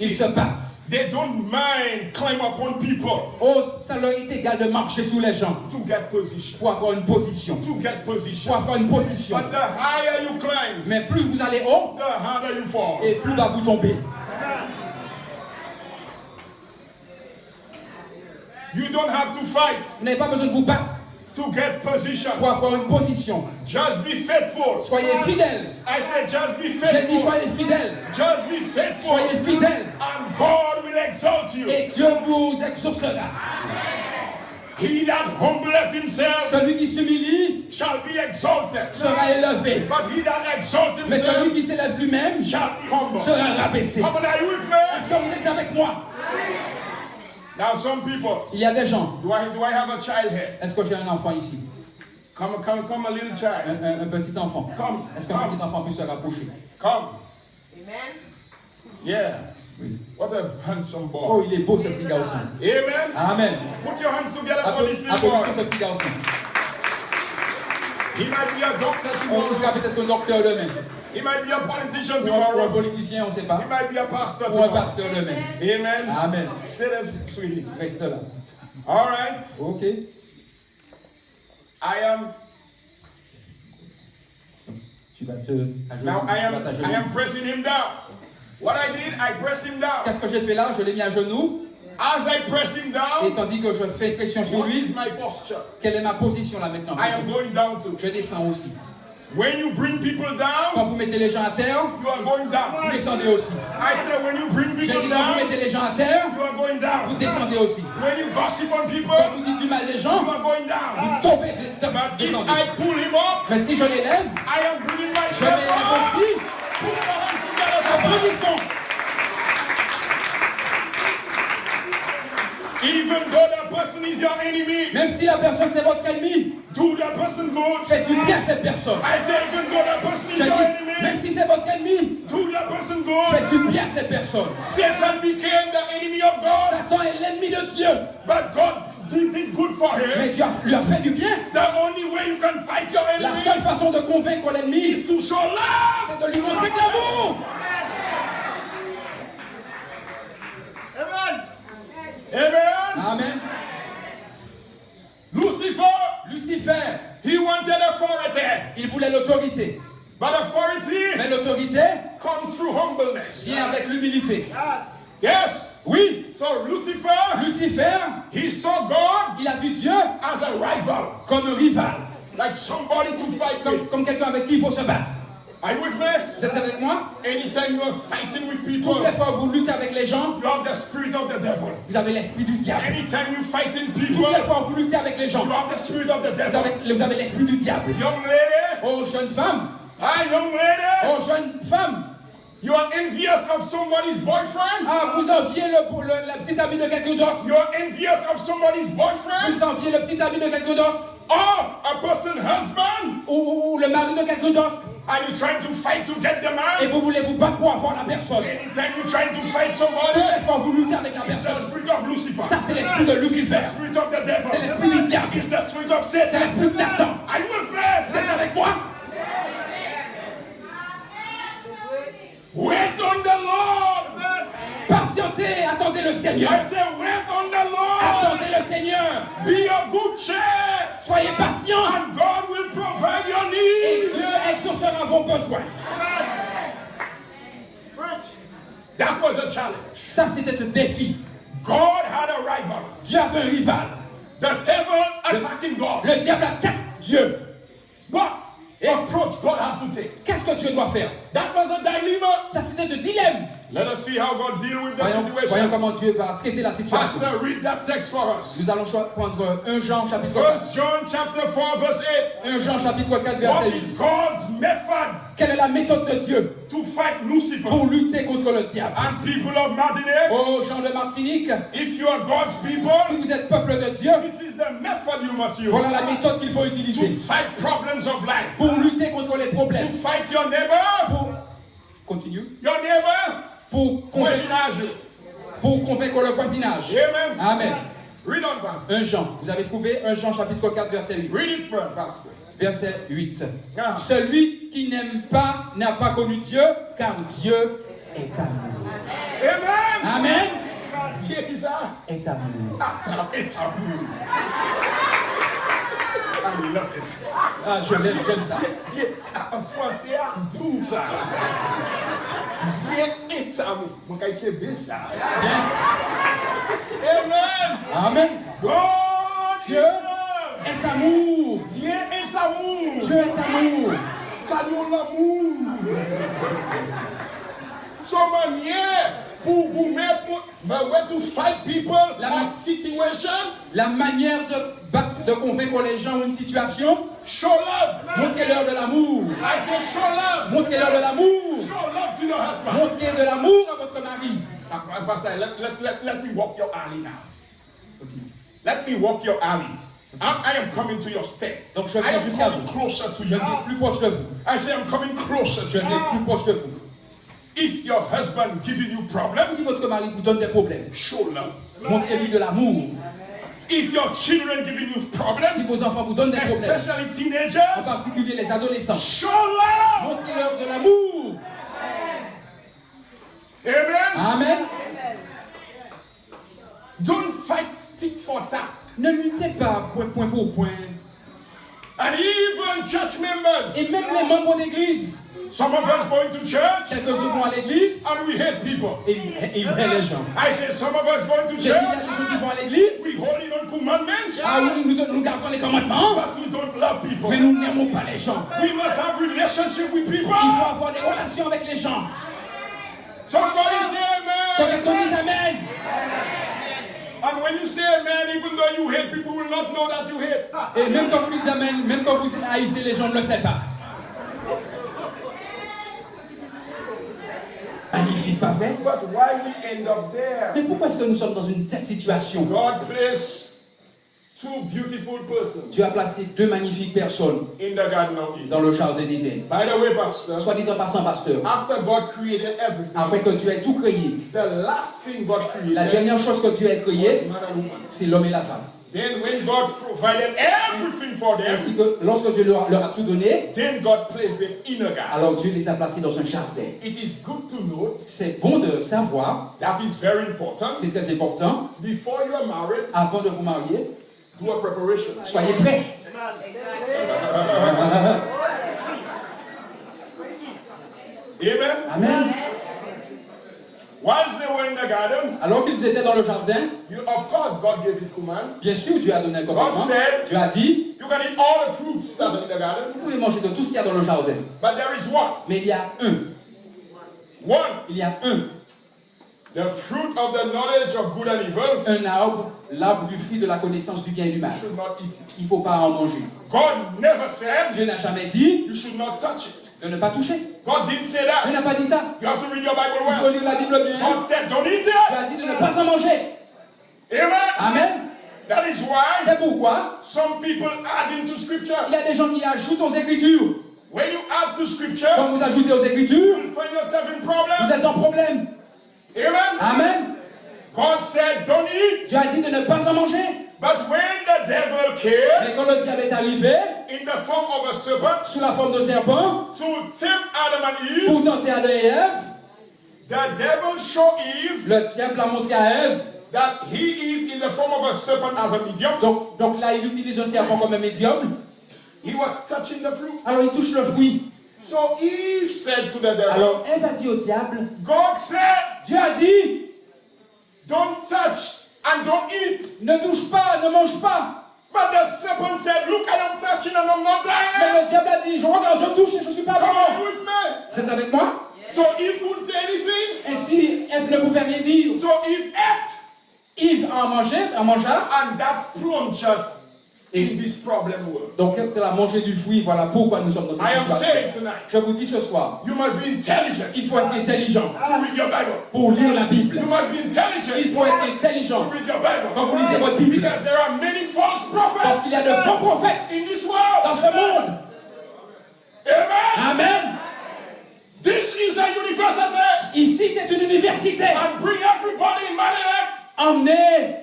Ils se fighting. battent. They don't mind climb upon people Oh, ça leur est égal de marcher sous les gens to get position. pour avoir une position. To get Pour position. avoir une position. But the higher you climb, Mais plus vous allez haut, the harder you fall. et plus bas vous tombez. You don't have to fight Vous n'avez pas besoin de vous battre to get position. pour avoir une position. Just be faithful. Soyez fidèles. I said just be J'ai dit faithful. soyez fidèles. Just be faithful. Soyez fidèles. And God will exalt you. Et Dieu vous exaucera. He that humbleth himself Celui qui s'humilie shall be exalted. sera élevé. But he that exalts Mais celui himself qui s'élève lui-même shall humble. sera rabaissé. Come on, are you with me? Est-ce que vous êtes avec moi? Now some people, Il y a des gens. do I have a child here? Est-ce que j'ai un enfant ici? Come a little child. Un petit enfant. Come. Est-ce qu'un petit enfant peut se rapprocher? Come. Amen. Yeah. Oui. What a handsome boy. Oh, il est beau ce petit garçon. Amen. Amen. Put your hands together for this little Applaudissons boy. ce petit garçon. He might be a doctor On sera tomorrow. peut-être un docteur demain. He might be a politician Ou un tomorrow. politicien, on ne sait pas. He might be a pastor Ou un tomorrow. pasteur demain. Amen. Amen. Stay there, sweetie. Reste là. All right. Ok. Tu vas te Now I agenouiller. am pressing him down. What I did, I pressed him down. Qu'est-ce que j'ai fait là? Je l'ai mis à genoux. As I press him Et down, tandis que je fais pression sur what is lui, my posture? quelle est ma position là maintenant? I am going down too. Je descends aussi. When you bring people down, Quand vous mettez les gens à terre, you are going vous down. descendez aussi. I said when you bring J'ai people dit quand vous down, mettez les gens à terre, you are going vous down. descendez aussi. When you gossip on people, Quand vous dites du mal des you gens, are going down. vous tombez, But if descendez. I pull him up, Mais si je l'élève, I am bringing je myself m'élève up. aussi. Put your hands together for me. Applaudissons. Even though that person is your enemy, Même si la personne c'est votre ennemi, do that person good. faites du bien à cette personne. I say even though that person is Je your dis, même enemy, si c'est votre ennemi, do that person good. faites du bien à cette personne. Satan became the enemy of God, Satan est l'ennemi de Dieu. but God did good for him. Mais Dieu lui a fait du bien. The only way you can fight your La enemy seule façon de convaincre l'ennemi, is to show love. c'est de lui montrer de l'amour. Amen. Amen. Lucifer, he wanted authority. Il voulait l'autorité. But authority Mais l'autorité comes through humbleness. vient avec l'humilité. Yes. Oui. So Lucifer, Lucifer, he saw God il a vu Dieu as a rival, comme un rival, like somebody to fight with. comme quelqu'un avec qui il faut se battre. Are you with me? Vous êtes avec moi? Anytime you are fighting with people, Toutes les fois que vous luttez avec les gens, you have the spirit of the devil. vous avez l'esprit du diable. Anytime you fighting Toutes people, les fois que vous luttez avec les gens, you have the spirit of the devil. vous avez l'esprit du diable. Young lady, Oh jeune femme, young lady, oh jeune femme, you are envious of somebody's boyfriend. ah vous enviez la petite amie de quelqu'un d'autre. You are envious of somebody's boyfriend. Vous enviez le petit ami de quelqu'un d'autre. Or a person's husband. Ou le mari de quelqu'un d'autre. Are you trying to fight to get the Et man? vous voulez vous battre pour avoir la personne. Anytime you trying to fight somebody, Toutes les fois que vous luttez avec la it's the personne. spirit of Lucifer. Ça c'est l'esprit de It's Lucifer. the spirit of the devil. C'est l'esprit du diable. It's the spirit of C'est Satan. l'esprit de Satan. Are you with Vous me? êtes avec moi? Wait on the Lord. Patientez, attendez le Seigneur. I say, wait on the Lord. Attendez le Seigneur. Be of good cheer, Soyez patients. and God will provide your Et needs. Dieu exaucera vos besoins. That was a challenge. Ça c'était un défi. God had a rival. Dieu avait un rival. The devil attacking God. Le diable attaque Dieu. What approach God had to take? Qu'est-ce que Dieu doit faire? That was a dilemma. Ça c'était un dilemme. Let us see how God deal with the Voyons situation. comment Dieu va traiter la situation. Pastor, read that text for us. Nous allons prendre 1 Jean chapitre 4. 1 John chapter 4 verse 8. 1 Jean chapitre 4 What verset is 8. God's method Quelle est la méthode de Dieu to fight Lucifer? pour lutter contre le diable? And people of Martinique, Oh Jean de Martinique, if you are God's people, si vous êtes peuple de Dieu, this is the method you must use voilà la méthode qu'il faut to utiliser fight problems of life. pour lutter contre les To problèmes. fight your neighbor, Continue. your neighbor, Pour convaincre le voisinage. Amen. Amen. Read on, Pastor. 1 Jean. Vous avez trouvé 1 Jean chapitre 4 verset 8. Read it, Pastor. Verset 8. Ah. Celui qui n'aime pas n'a pas connu Dieu, car Dieu est amour. Amen. Amen. Dieu qui ça? Est amour. It's amour. I love it. Ah, j'aime ça. Dieu, en français, tout ça. Dieu est amour. Mon caïtier bizarre. Yes. Amen. Amen. God Dieu is love. est amour. Dieu est amour. Dieu est amour. Ça nous l'amour. Son manière pour vous mettre, but when to fight people, La- or situation, La manière de battre, de convaincre les gens une situation, show love. montrez-leur de l'amour. I say show love. Montrez-leur de l'amour. Show love to your husband. Montrez de l'amour à votre mari. Pastor, let me walk your alley now. Let me walk your alley. I am coming to your step. Donc je I viens am jusqu'à coming vous. closer to Je you. viens plus proche de vous. I say I'm coming closer Je to viens you. plus proche de vous. If your husband giving you problems, Si votre mari vous donne des problèmes, show love. montrez-lui de l'amour. If your children giving you Si problems, vos enfants vous donnent des problèmes, especially en teenagers, particulier les adolescents, show love. montrez-leur de l'amour. Amen. Amen. Don't fight tit for tat. Ne luttez pas point pour point. And even church members, Et même les membres d'église, some of us going to church quelques-uns vont à l'église and we hate people. et ils aiment les gens. I say some of us going to Il y a des church, gens qui vont à l'église. we holding on commandments, Ah oui, nous gardons les commandements, but we don't love people. mais nous n'aimons pas les gens. We must have relationship with people. Il faut avoir des relations avec les gens. Somebody say Que amen. quelqu'un dise Amen. And when you say amen, even though you hate, people will not know that you hate. Et même quand vous dites Amen, même quand vous haïssez les gens, ne le savent pas. Magnifique, pas vrai? But why we end up there? Mais pourquoi est-ce que nous sommes dans une telle situation? God placed two beautiful persons Dieu a placé deux magnifiques personnes in the Garden of Eden. dans le jardin d'Éden. By the way, Pastor, Soit dit en passant, pasteur, after God created everything, après que Dieu ait tout créé, the last thing God la created dernière chose que Dieu a créée, was man and woman. c'est l'homme et la femme. Then when God provided everything for them, Ainsi que lorsque Dieu leur a tout donné, then God placed them in a garden. alors Dieu les a placés dans un jardin. It is good to note, C'est bon de savoir, that is very important. c'est très important, Before you are married, avant de vous marier, do a preparation. soyez prêts. Amen. Amen. Whilst they were in the garden, Alors qu'ils étaient dans le jardin, of course God gave his command. bien sûr Dieu a donné un commandement. God said, Dieu a dit, you can eat all the fruits that are in the garden, vous pouvez manger de tout ce qu'il y a dans le jardin. but there is one. Mais il y a un. Il y a un. The fruit of the knowledge of good and evil. Un arbre, l'arbre du fruit de la connaissance du bien et du mal. You should not eat it. Il ne faut pas en manger. God never said Dieu n'a jamais dit you should not touch it. de ne pas toucher. God didn't say Dieu that. n'a pas dit ça. You have to read your Bible Il faut well. lire la Bible bien. God said don't eat Dieu it. a dit de ne pas en manger. Amen. Amen. That is why C'est pourquoi some people add into scripture. il y a des gens qui ajoutent aux Écritures. When you add to scripture, Quand vous ajoutez aux Écritures, you find yourself in vous problem. êtes en problème. Amen. Amen. God said don't eat. Dieu a dit de ne pas en manger. But when the devil came Mais quand le diable est arrivé, in the form of a serpent sous la forme de serpent, to tempt Adam and Eve, pour tenter Adam et Ève, the devil showed Eve le diable a montré à Ève. that he is in the form of a serpent as a medium. Donc là, il utilise un serpent comme un médium. He was touching the fruit. Alors il touche le fruit. So Eve said to the devil, Alors Ève a dit au diable, God said, Dieu a dit, don't touch and don't eat. ne touche pas, ne mange pas. But the serpent said, look, I am touching and I'm not Mais dying. le diable a dit, je regarde, je touche et je ne suis pas Come mort. on with me. Vous êtes avec moi? So Eve couldn't say anything. Ainsi, Ève ne pouvait rien dire. So Eve ate. Yves en mangea. And that plunged us in this problem world. Donc quand elle a mangé du fruit, voilà pourquoi nous sommes dans I cette am situation. saying tonight, Je vous dis ce soir, you must be intelligent il faut être intelligent to read your Bible. pour lire la Bible. You must be intelligent Il faut être to intelligent read your Bible. quand vous lisez votre Bible. Because there are many false Parce prophets qu'il y a de faux prophètes in this world. dans ce monde. Amen. Amen. This is a university. Ici, c'est une université. And bring everybody in Martinique. Emmenez,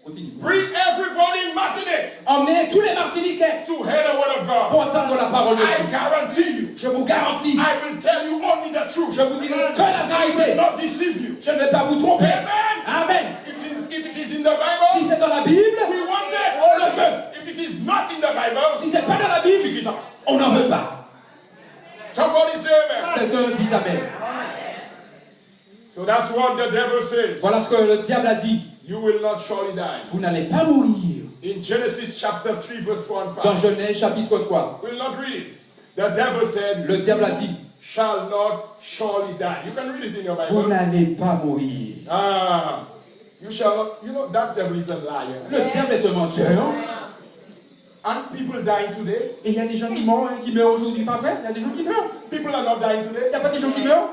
continue. Bring everybody in Martinique Emmenez tous les Martiniquais to hear the word of God. pour entendre la parole de I Dieu. guarantee you, Je vous garantis, I will tell you only the truth. je vous dirai que la I will vérité. not deceive you. Je ne vais pas vous tromper. Amen. Amen. If it is in the Si Bible, c'est dans la Bible, we want it. on le veut. If it is not in the Bible, Si c'est pas dans la Bible, pick it up. on n'en veut pas. Somebody say amen. Quelqu'un dit Amen. So that's what the devil says. Voilà ce que le diable a dit. You will not surely die. Vous n'allez pas mourir. In Genesis chapter 3 verse 4 and 5. Dans Genèse chapitre 3, We will not read it. The devil said, le diable a dit, shall not surely die. You can read it in your vous Bible. n'allez pas mourir. Ah, you shall not. You know that devil is a liar. Le diable est un menteur. And people dying today. Et il y a des gens qui meurent aujourd'hui, pas vrai? Il y a des gens qui meurent. People are not dying Il today. n'y a pas des gens qui meurent.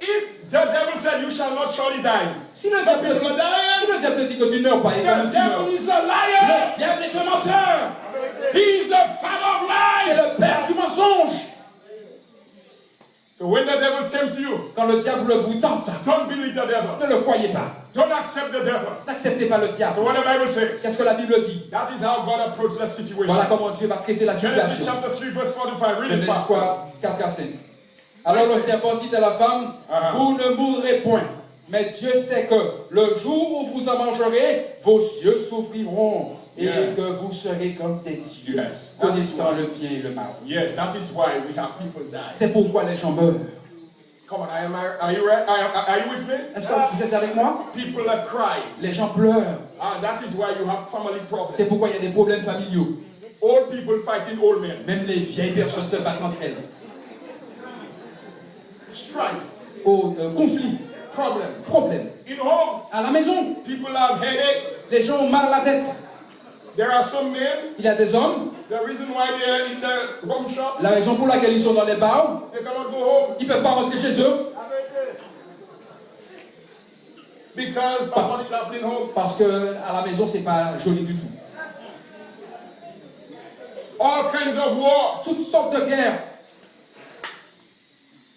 If the devil said you shall not surely die, Si le some diable people are dying. te dit que tu ne meurs pas, et quand The même tu meurs. devil is a liar. Le diable est un menteur. He is the father of C'est lies. le père du mensonge. So when the devil tempts you, Quand le diable vous tente, don't believe the devil. ne le croyez pas. Don't accept the devil. N'acceptez pas le So diable. what the Bible says, Qu'est-ce que la Bible dit? that is how God approached the situation. Voilà comment Dieu va traiter la Genesis situation. chapter 3 verse 4 to 5. Read it, Genèse Pastor. 3, 4 à 5. Alors le serpent dit à la femme, vous ne mourrez point. Mais Dieu sait que le jour où vous en mangerez, vos yeux s'ouvriront et que vous serez comme des dieux, Yes. connaissant le bien et le mal. Yes, that is why we have people die. C'est pourquoi les gens meurent. Come on, are you ready? Are you with me? Est-ce que vous êtes avec moi? People are crying. Les gens pleurent. That is why you have family problems. C'est pourquoi il y a des problèmes familiaux. Old people fighting old men. Même les vieilles personnes se battent entre elles. Strife. Conflit, problème. In homes, À la maison, people have headache. les gens ont mal à la tête. There are some men, Il y a des hommes, the reason why they are in the home shop, la raison pour laquelle ils sont dans les bars, they cannot go home ils ne peuvent pas rentrer chez eux. because of what is happening home. Parce que à la maison, c'est pas joli du tout. All kinds of war. Toutes sortes de guerres.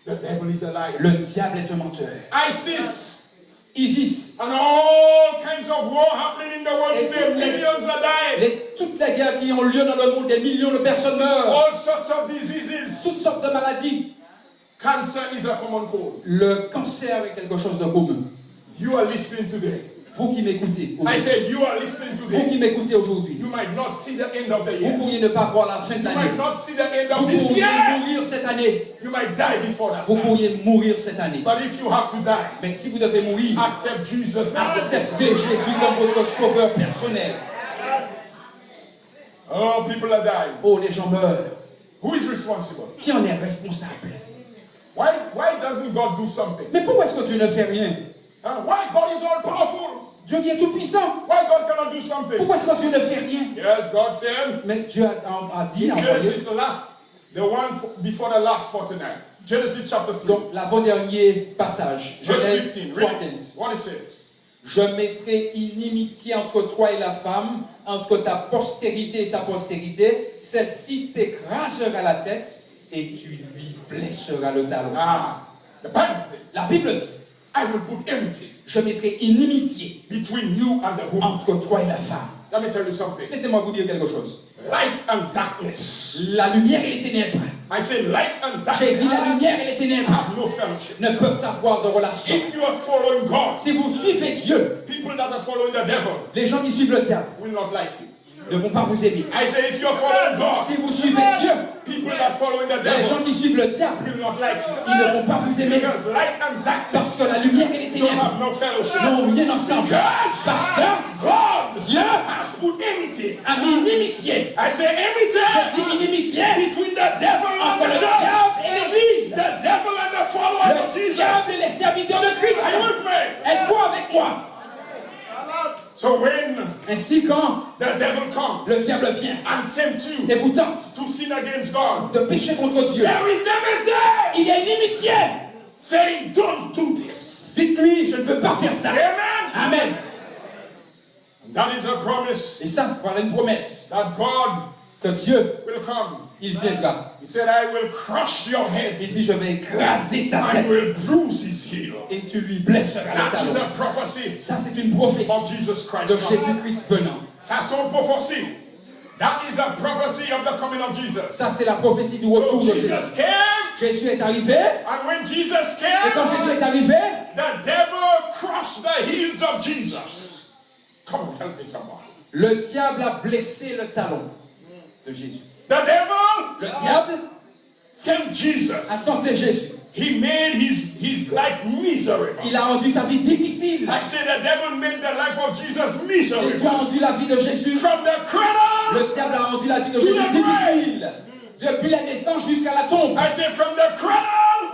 The devil is a liar. Le diable est un menteur. ISIS ISIS. And all kinds of war happening in the world Et today. Millions are dying. Toutes les guerres qui ont lieu dans le monde, des millions de personnes meurent. All sorts of Toutes diseases. sortes de maladies. Cancer is a common cold. Le cancer est quelque chose de commun. You are listening today. Vous qui m'écoutez, I said you are listening vous today. qui m'écoutez aujourd'hui, You might not see the end of the vous year. pourriez ne pas voir la fin de You l'année. might not see the end Vous of this pourriez year. mourir cette année. You might die before that Vous time. pourriez mourir cette année. But if you have to die, Mais si vous devez mourir, accept Jesus. acceptez Jésus comme votre sauveur personnel. Oh, people are dying. Oh, les gens meurent. Who is responsible? Qui en est responsable? Why doesn't God do something? Mais pourquoi est-ce que Dieu ne fait rien? Why God is all powerful? Dieu qui est tout puissant. Why God cannot do something? Pourquoi est-ce que Dieu ne fait rien? Yes, God said. Mais Dieu a dit, a envoyé. Genesis, the one before the last for tonight. Genesis chapter 3. Donc, l'avant-dernier passage, Verse Genèse 15. 3:15. Read what it says. Je mettrai inimitié entre toi et la femme, entre ta postérité et sa postérité. Celle-ci t'écrasera la tête et tu lui blesseras le talon. The Bible says, La Bible dit, I will put enmity je mettrai inimitié between you and the woman. entre toi et la femme. Let me tell you something. Laissez-moi vous dire quelque chose. Light and darkness. La lumière et les ténèbres. I say light and J'ai dit la darkness lumière et les ténèbres have no fellowship. ne peuvent avoir de relation. If you are following God, Si vous suivez Dieu, people that are following the devil les gens qui suivent le diable will not like you. ne vont pas vous aimer. I say if you are following God, Si vous suivez Dieu, people that are following the les gens devil qui suivent le diable, will not like you. ils ne vont pas vous aimer. Because light and darkness Parce que la lumière et les don't ténèbres have no fellowship. n'ont rien ensemble. Because Parce que God Dieu has put enmity. a mis une inimitié. I say J'ai enmity dit une inimitié between the devil and entre the le church. diable et l'église. The devil and the followers of Le Jesus. diable et les serviteurs de Christ. Are you with me? Êtes-vous avec moi? So when Ainsi quand the devil comes le diable vient and tempt you et vous tente to sin against God, de pécher contre Dieu, there is enmity il y a une inimitié. saying, don't do this. Dites-lui, je ne veux pas faire ça. Amen. Amen. And that is a promise Et ça, c'est par une promesse that God que Dieu, will come. il viendra. He said, I will crush your head. Il dit, je vais écraser ta I tête will bruise his heel. et tu lui blesseras le That is talon. a prophecy Ça, c'est une prophétie of Jesus Christ. de Jésus-Christ venant. Ça, c'est une prophétie. That is a prophecy of the coming of Jesus. Ça, c'est la prophétie du So retour de Jésus. Jesus came, Jésus est arrivé, and when Jesus et quand came, Jésus est arrivé, the devil crushed the heels of Jesus. Come on, help me someone. le diable a blessé le talon de Jésus. The devil Le diable tempted Jesus. a tenté Jésus. He made his life miserable. Il a rendu sa vie difficile. I say the devil made the life of Jesus Jésus a miserable. rendu la vie de Jésus. From the cradle, Le diable a rendu la vie de Jésus difficile. Depuis la naissance jusqu'à la tombe. I say from the cradle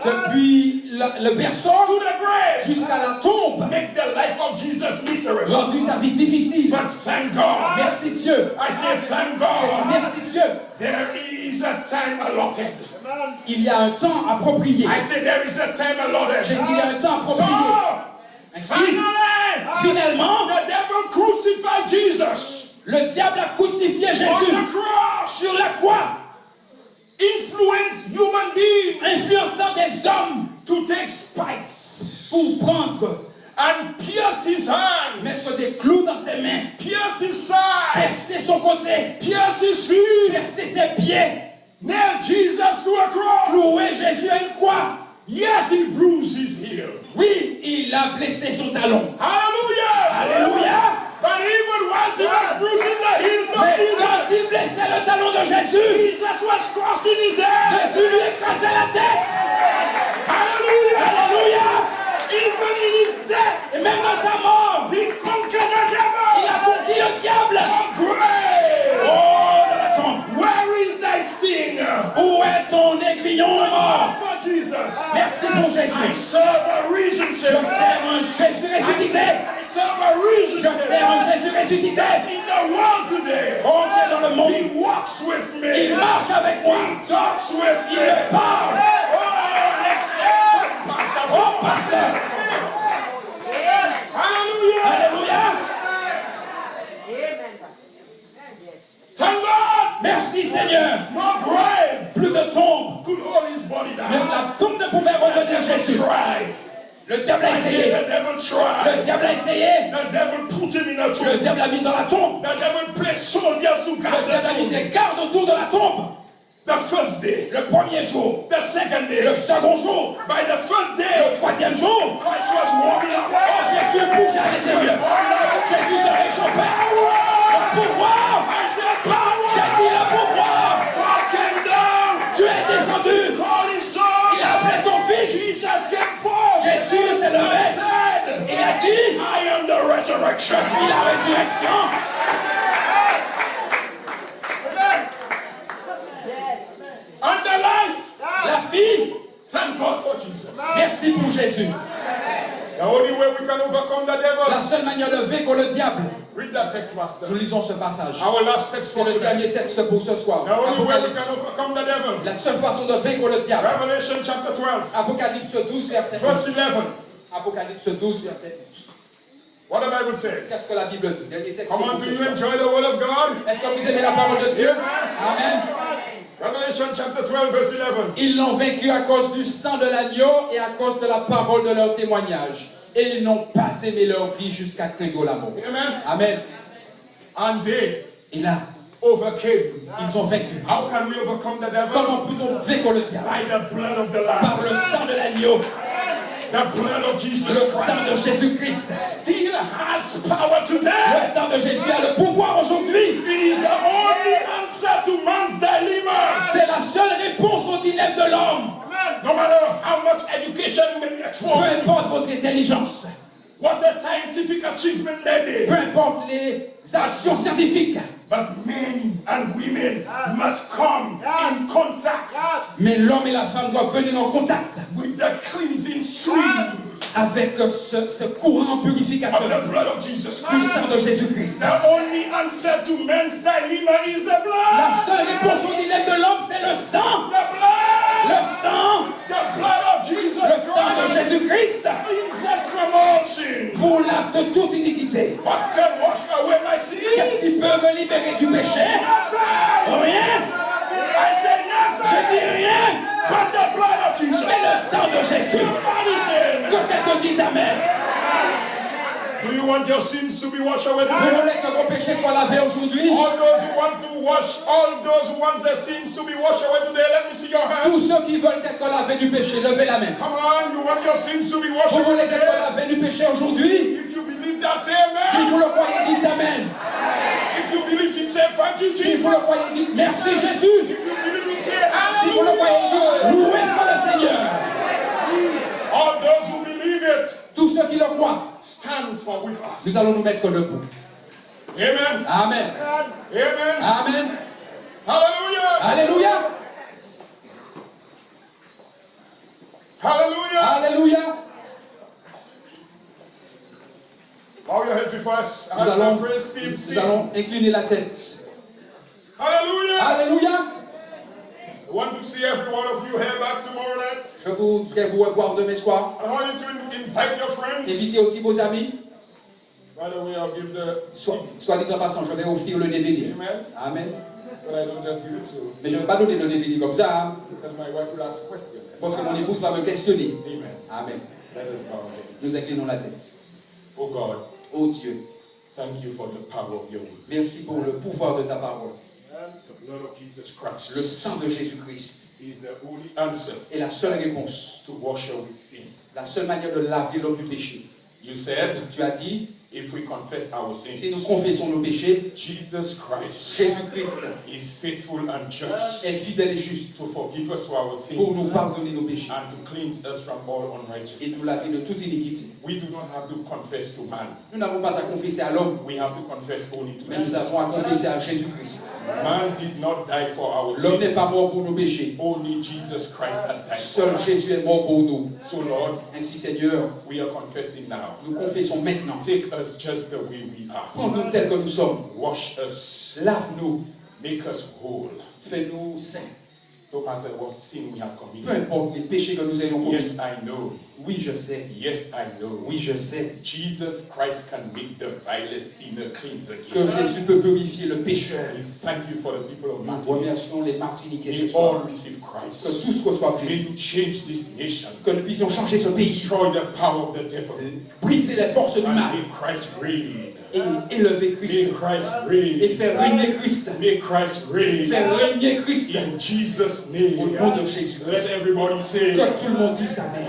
Depuis le berceau to the grave, jusqu'à la tombe. make the life of Jesus miserable. Rendu sa vie difficile. But thank God. Merci Dieu. I say thank J'ai dit God. merci Dieu. There is a time allotted. Il y a un temps approprié. I say there is a time allotted. J'ai dit il y a un temps So, approprié. Ainsi, finalement, the devil crucified Jesus le diable a crucifié on Jésus the cross. sur la croix, Influence human beings influençant des hommes to take spikes pour prendre, and pierce his hand, mettre des clous dans ses mains, pierce his side, percer son côté, pierce his feet, percer ses pieds, nail Jesus to a cross. clouer Jésus à une croix. Yes, he bruised his heel. Oui, il a blessé son talon. Hallelujah. Alléluia. But even whilst he was bruising the heels of Mais quand Jesus, il blessait le talon de Jésus, Jesus was crossing his head. Jésus lui écrasait la tête. Hallelujah. Alléluia. Even in his death, Et même dans sa mort, he conquered the il devil. a conquis le diable. Grave. Oh, dans la tombe. Where is thy sting? Où est ton aiguillon mort? For Jesus. Merci pour I Jésus. serve a risen Je Savior. sers un Jésus ressuscité. I serve a risen Je sers un Savior. Jésus ressuscité. In the world today, Oh, qui est dans le monde. he walks with me. Il marche avec moi. He talks with Il me. me parle. Oh, pasteur. Hallelujah. Alléluia. Thank God. Merci Seigneur. No grave Plus de tombe. could hold his body down. Mais la tombe ne pouvait retenir Jésus. Try. Le diable a I say essayé. the devil Le tried. diable a essayé. The devil put him in a Le tomb. diable l'a mis dans la tombe. The devil placed soldiers to Le guard diable a the mis tomb. des gardes autour de la tombe. The first day, Le premier jour. the second day, Le second jour. by the third Le day, troisième jour. Christ was warming up. Oh, Jésus bougeait à l'intérieur. Jésus se réchauffait. Le pouvoir. I said power. J'ai dit le pouvoir. God came down. Dieu est descendu. Called his son. Il a appelé son fils. Jesus came forth. Jésus s'est And levé. said, Il a dit, I am the resurrection. je suis la résurrection. And the life. La vie. Thank God for Jesus. Merci pour Jésus. The only way we can overcome the devil. La seule manière de vaincre le diable. Read that text, Master. Nous lisons ce passage. Our last text C'est for le today. dernier texte pour ce soir. The only way we Apocalypse. can overcome the devil. La seule façon de vaincre le diable. Revelation chapter 12, Apocalypse 12, verset 11. verse 11. Apocalypse 12, verset 11. What the Bible says. Qu'est-ce que la Bible dit? Dernier texte Come on, pour do ce you soir. enjoy the word of God? Est-ce que vous aimez la parole de Dieu? Amen. Revelation chapter 12, verse 11. Ils l'ont vaincu à cause du sang de l'agneau et à cause de la parole de leur témoignage. Et ils n'ont pas aimé leur vie jusqu'à craindre la mort. Amen. Amen. And they Et là, overcame. ils ont vaincu. How can we overcome the devil? Comment peut-on vaincre le diable? By the blood of the Par Lamb. le sang de l'agneau, The blood of Jesus le sang de Christ Jésus-Christ. still has power Le today. sang de Jésus a le pouvoir aujourd'hui. It is the only answer to man's dilemma. C'est la seule réponse au dilemme de l'homme. No matter how much education you may Peu expose, importe votre intelligence, what the scientific achievement may be, peu importe les actions scientifiques, but men and women must come in contact mais l'homme et la femme doivent venir en contact with the cleansing stream avec ce courant of purificateur the blood of Jesus du Christ. sang de Jésus-Christ. The only answer to man's dilemma is the La blood. seule réponse au dilemme de l'homme, c'est le sang. The blood. Le sang. The blood of Jesus Le sang de Christ Jésus-Christ cleanses us from all sin. vous lave de toute iniquité. What can wash away my sin? Qu'est-ce qui peut me libérer du péché? Nothing. Rien. I say Je nothing. dis rien. But the blood of Jesus. Mais le sang de Jésus. Somebody say amen. Que quelqu'un dise Amen. Do you want your sins to be washed away Vous today? voulez que vos péchés soient lavés aujourd'hui? All those who want to wash, all those who want their sins to be washed away today, let me see your hand. Tous ceux qui veulent être lavés du péché, levez la main. Come on, you want your sins to be washed Vous away voulez être today? lavés du péché aujourd'hui? If you believe that, say Si amen. vous le croyez, dites Amen. If you believe it, say thank you, Si Jesus. vous le croyez, dites Merci Jésus. If you believe it, say Si vous le croyez, hallelujah. dites Loué soit le Seigneur. All those who believe it, Tous ceux qui le croient, stand for with us. nous allons nous mettre debout. Amen. Amen. Amen. Amen. Hallelujah. Alléluia. Hallelujah. Alléluia. Bow your heads before us Nous as allons, we praise Team nous C. allons incliner la tête. Hallelujah. Alléluia. I want to see every one of you here back tomorrow night. Je voudrais vous revoir demain soir. I want you to invite your friends. Invitez aussi vos amis. By the way, I'll give the Soit dit en passant, je vais offrir le DVD. Amen. Amen. But I don't just give it to Mais je ne vais pas donner le DVD comme ça, hein, because my wife will ask questions. parce que mon épouse va me questionner. Amen. Amen. Let us bow our heads. Nous inclinons la tête. Oh God, Oh Dieu, thank you for the power of your word. merci pour le pouvoir de ta parole. The blood of Jesus Le Christ sang de Jésus-Christ is the only answer est la seule réponse, to wash away sin. la seule manière de laver l'homme du péché. You said, Tu as dit, if we confess our si nous sins, confessons nos péchés, Jesus Christ Jésus-Christ is faithful and just est fidèle et juste to forgive us for our pour nous sins pardonner nos péchés and to cleanse us from all et nous unrighteousness. laver de toute iniquité. We do not have to confess to man. Nous n'avons pas à confesser à l'homme, We have to confess only to mais nous Jesus. avons à confesser à Jésus-Christ. Man did not die for our L'homme n'est sins. pas mort pour nos péchés. Only Jesus Christ had died for Seul us. Jésus est mort pour nous. So Lord, Ainsi, Seigneur, we are confessing now. nous confessons maintenant. Take us just the way we are. Prends-nous tels que nous sommes. Wash us. Lave-nous. Make us whole. Fais-nous saints. no matter what sin we have Peu committed. importe les péchés que nous ayons commis. Yes, I know. Oui, je sais. Yes, I know. Oui, je sais Jesus Christ can make the vilest sinner clean que again. Jésus peut purifier le pécheur. We thank you for the people of Nous Martinique. remercions les Martiniquais ce May soir. all receive Que Christ. tous reçoivent May Jésus. you change this nation. Que nous puissions changer ce pays. Destroy the power of the devil. Briser les forces du And mal. may Christ reign. Et élever May Christ. Christ Et reign. faire régner Christ. May Christ reign. Faire régner Christ. In Jesus' Au name. nom de Jésus. Let everybody say, Que tout le monde dise Amen.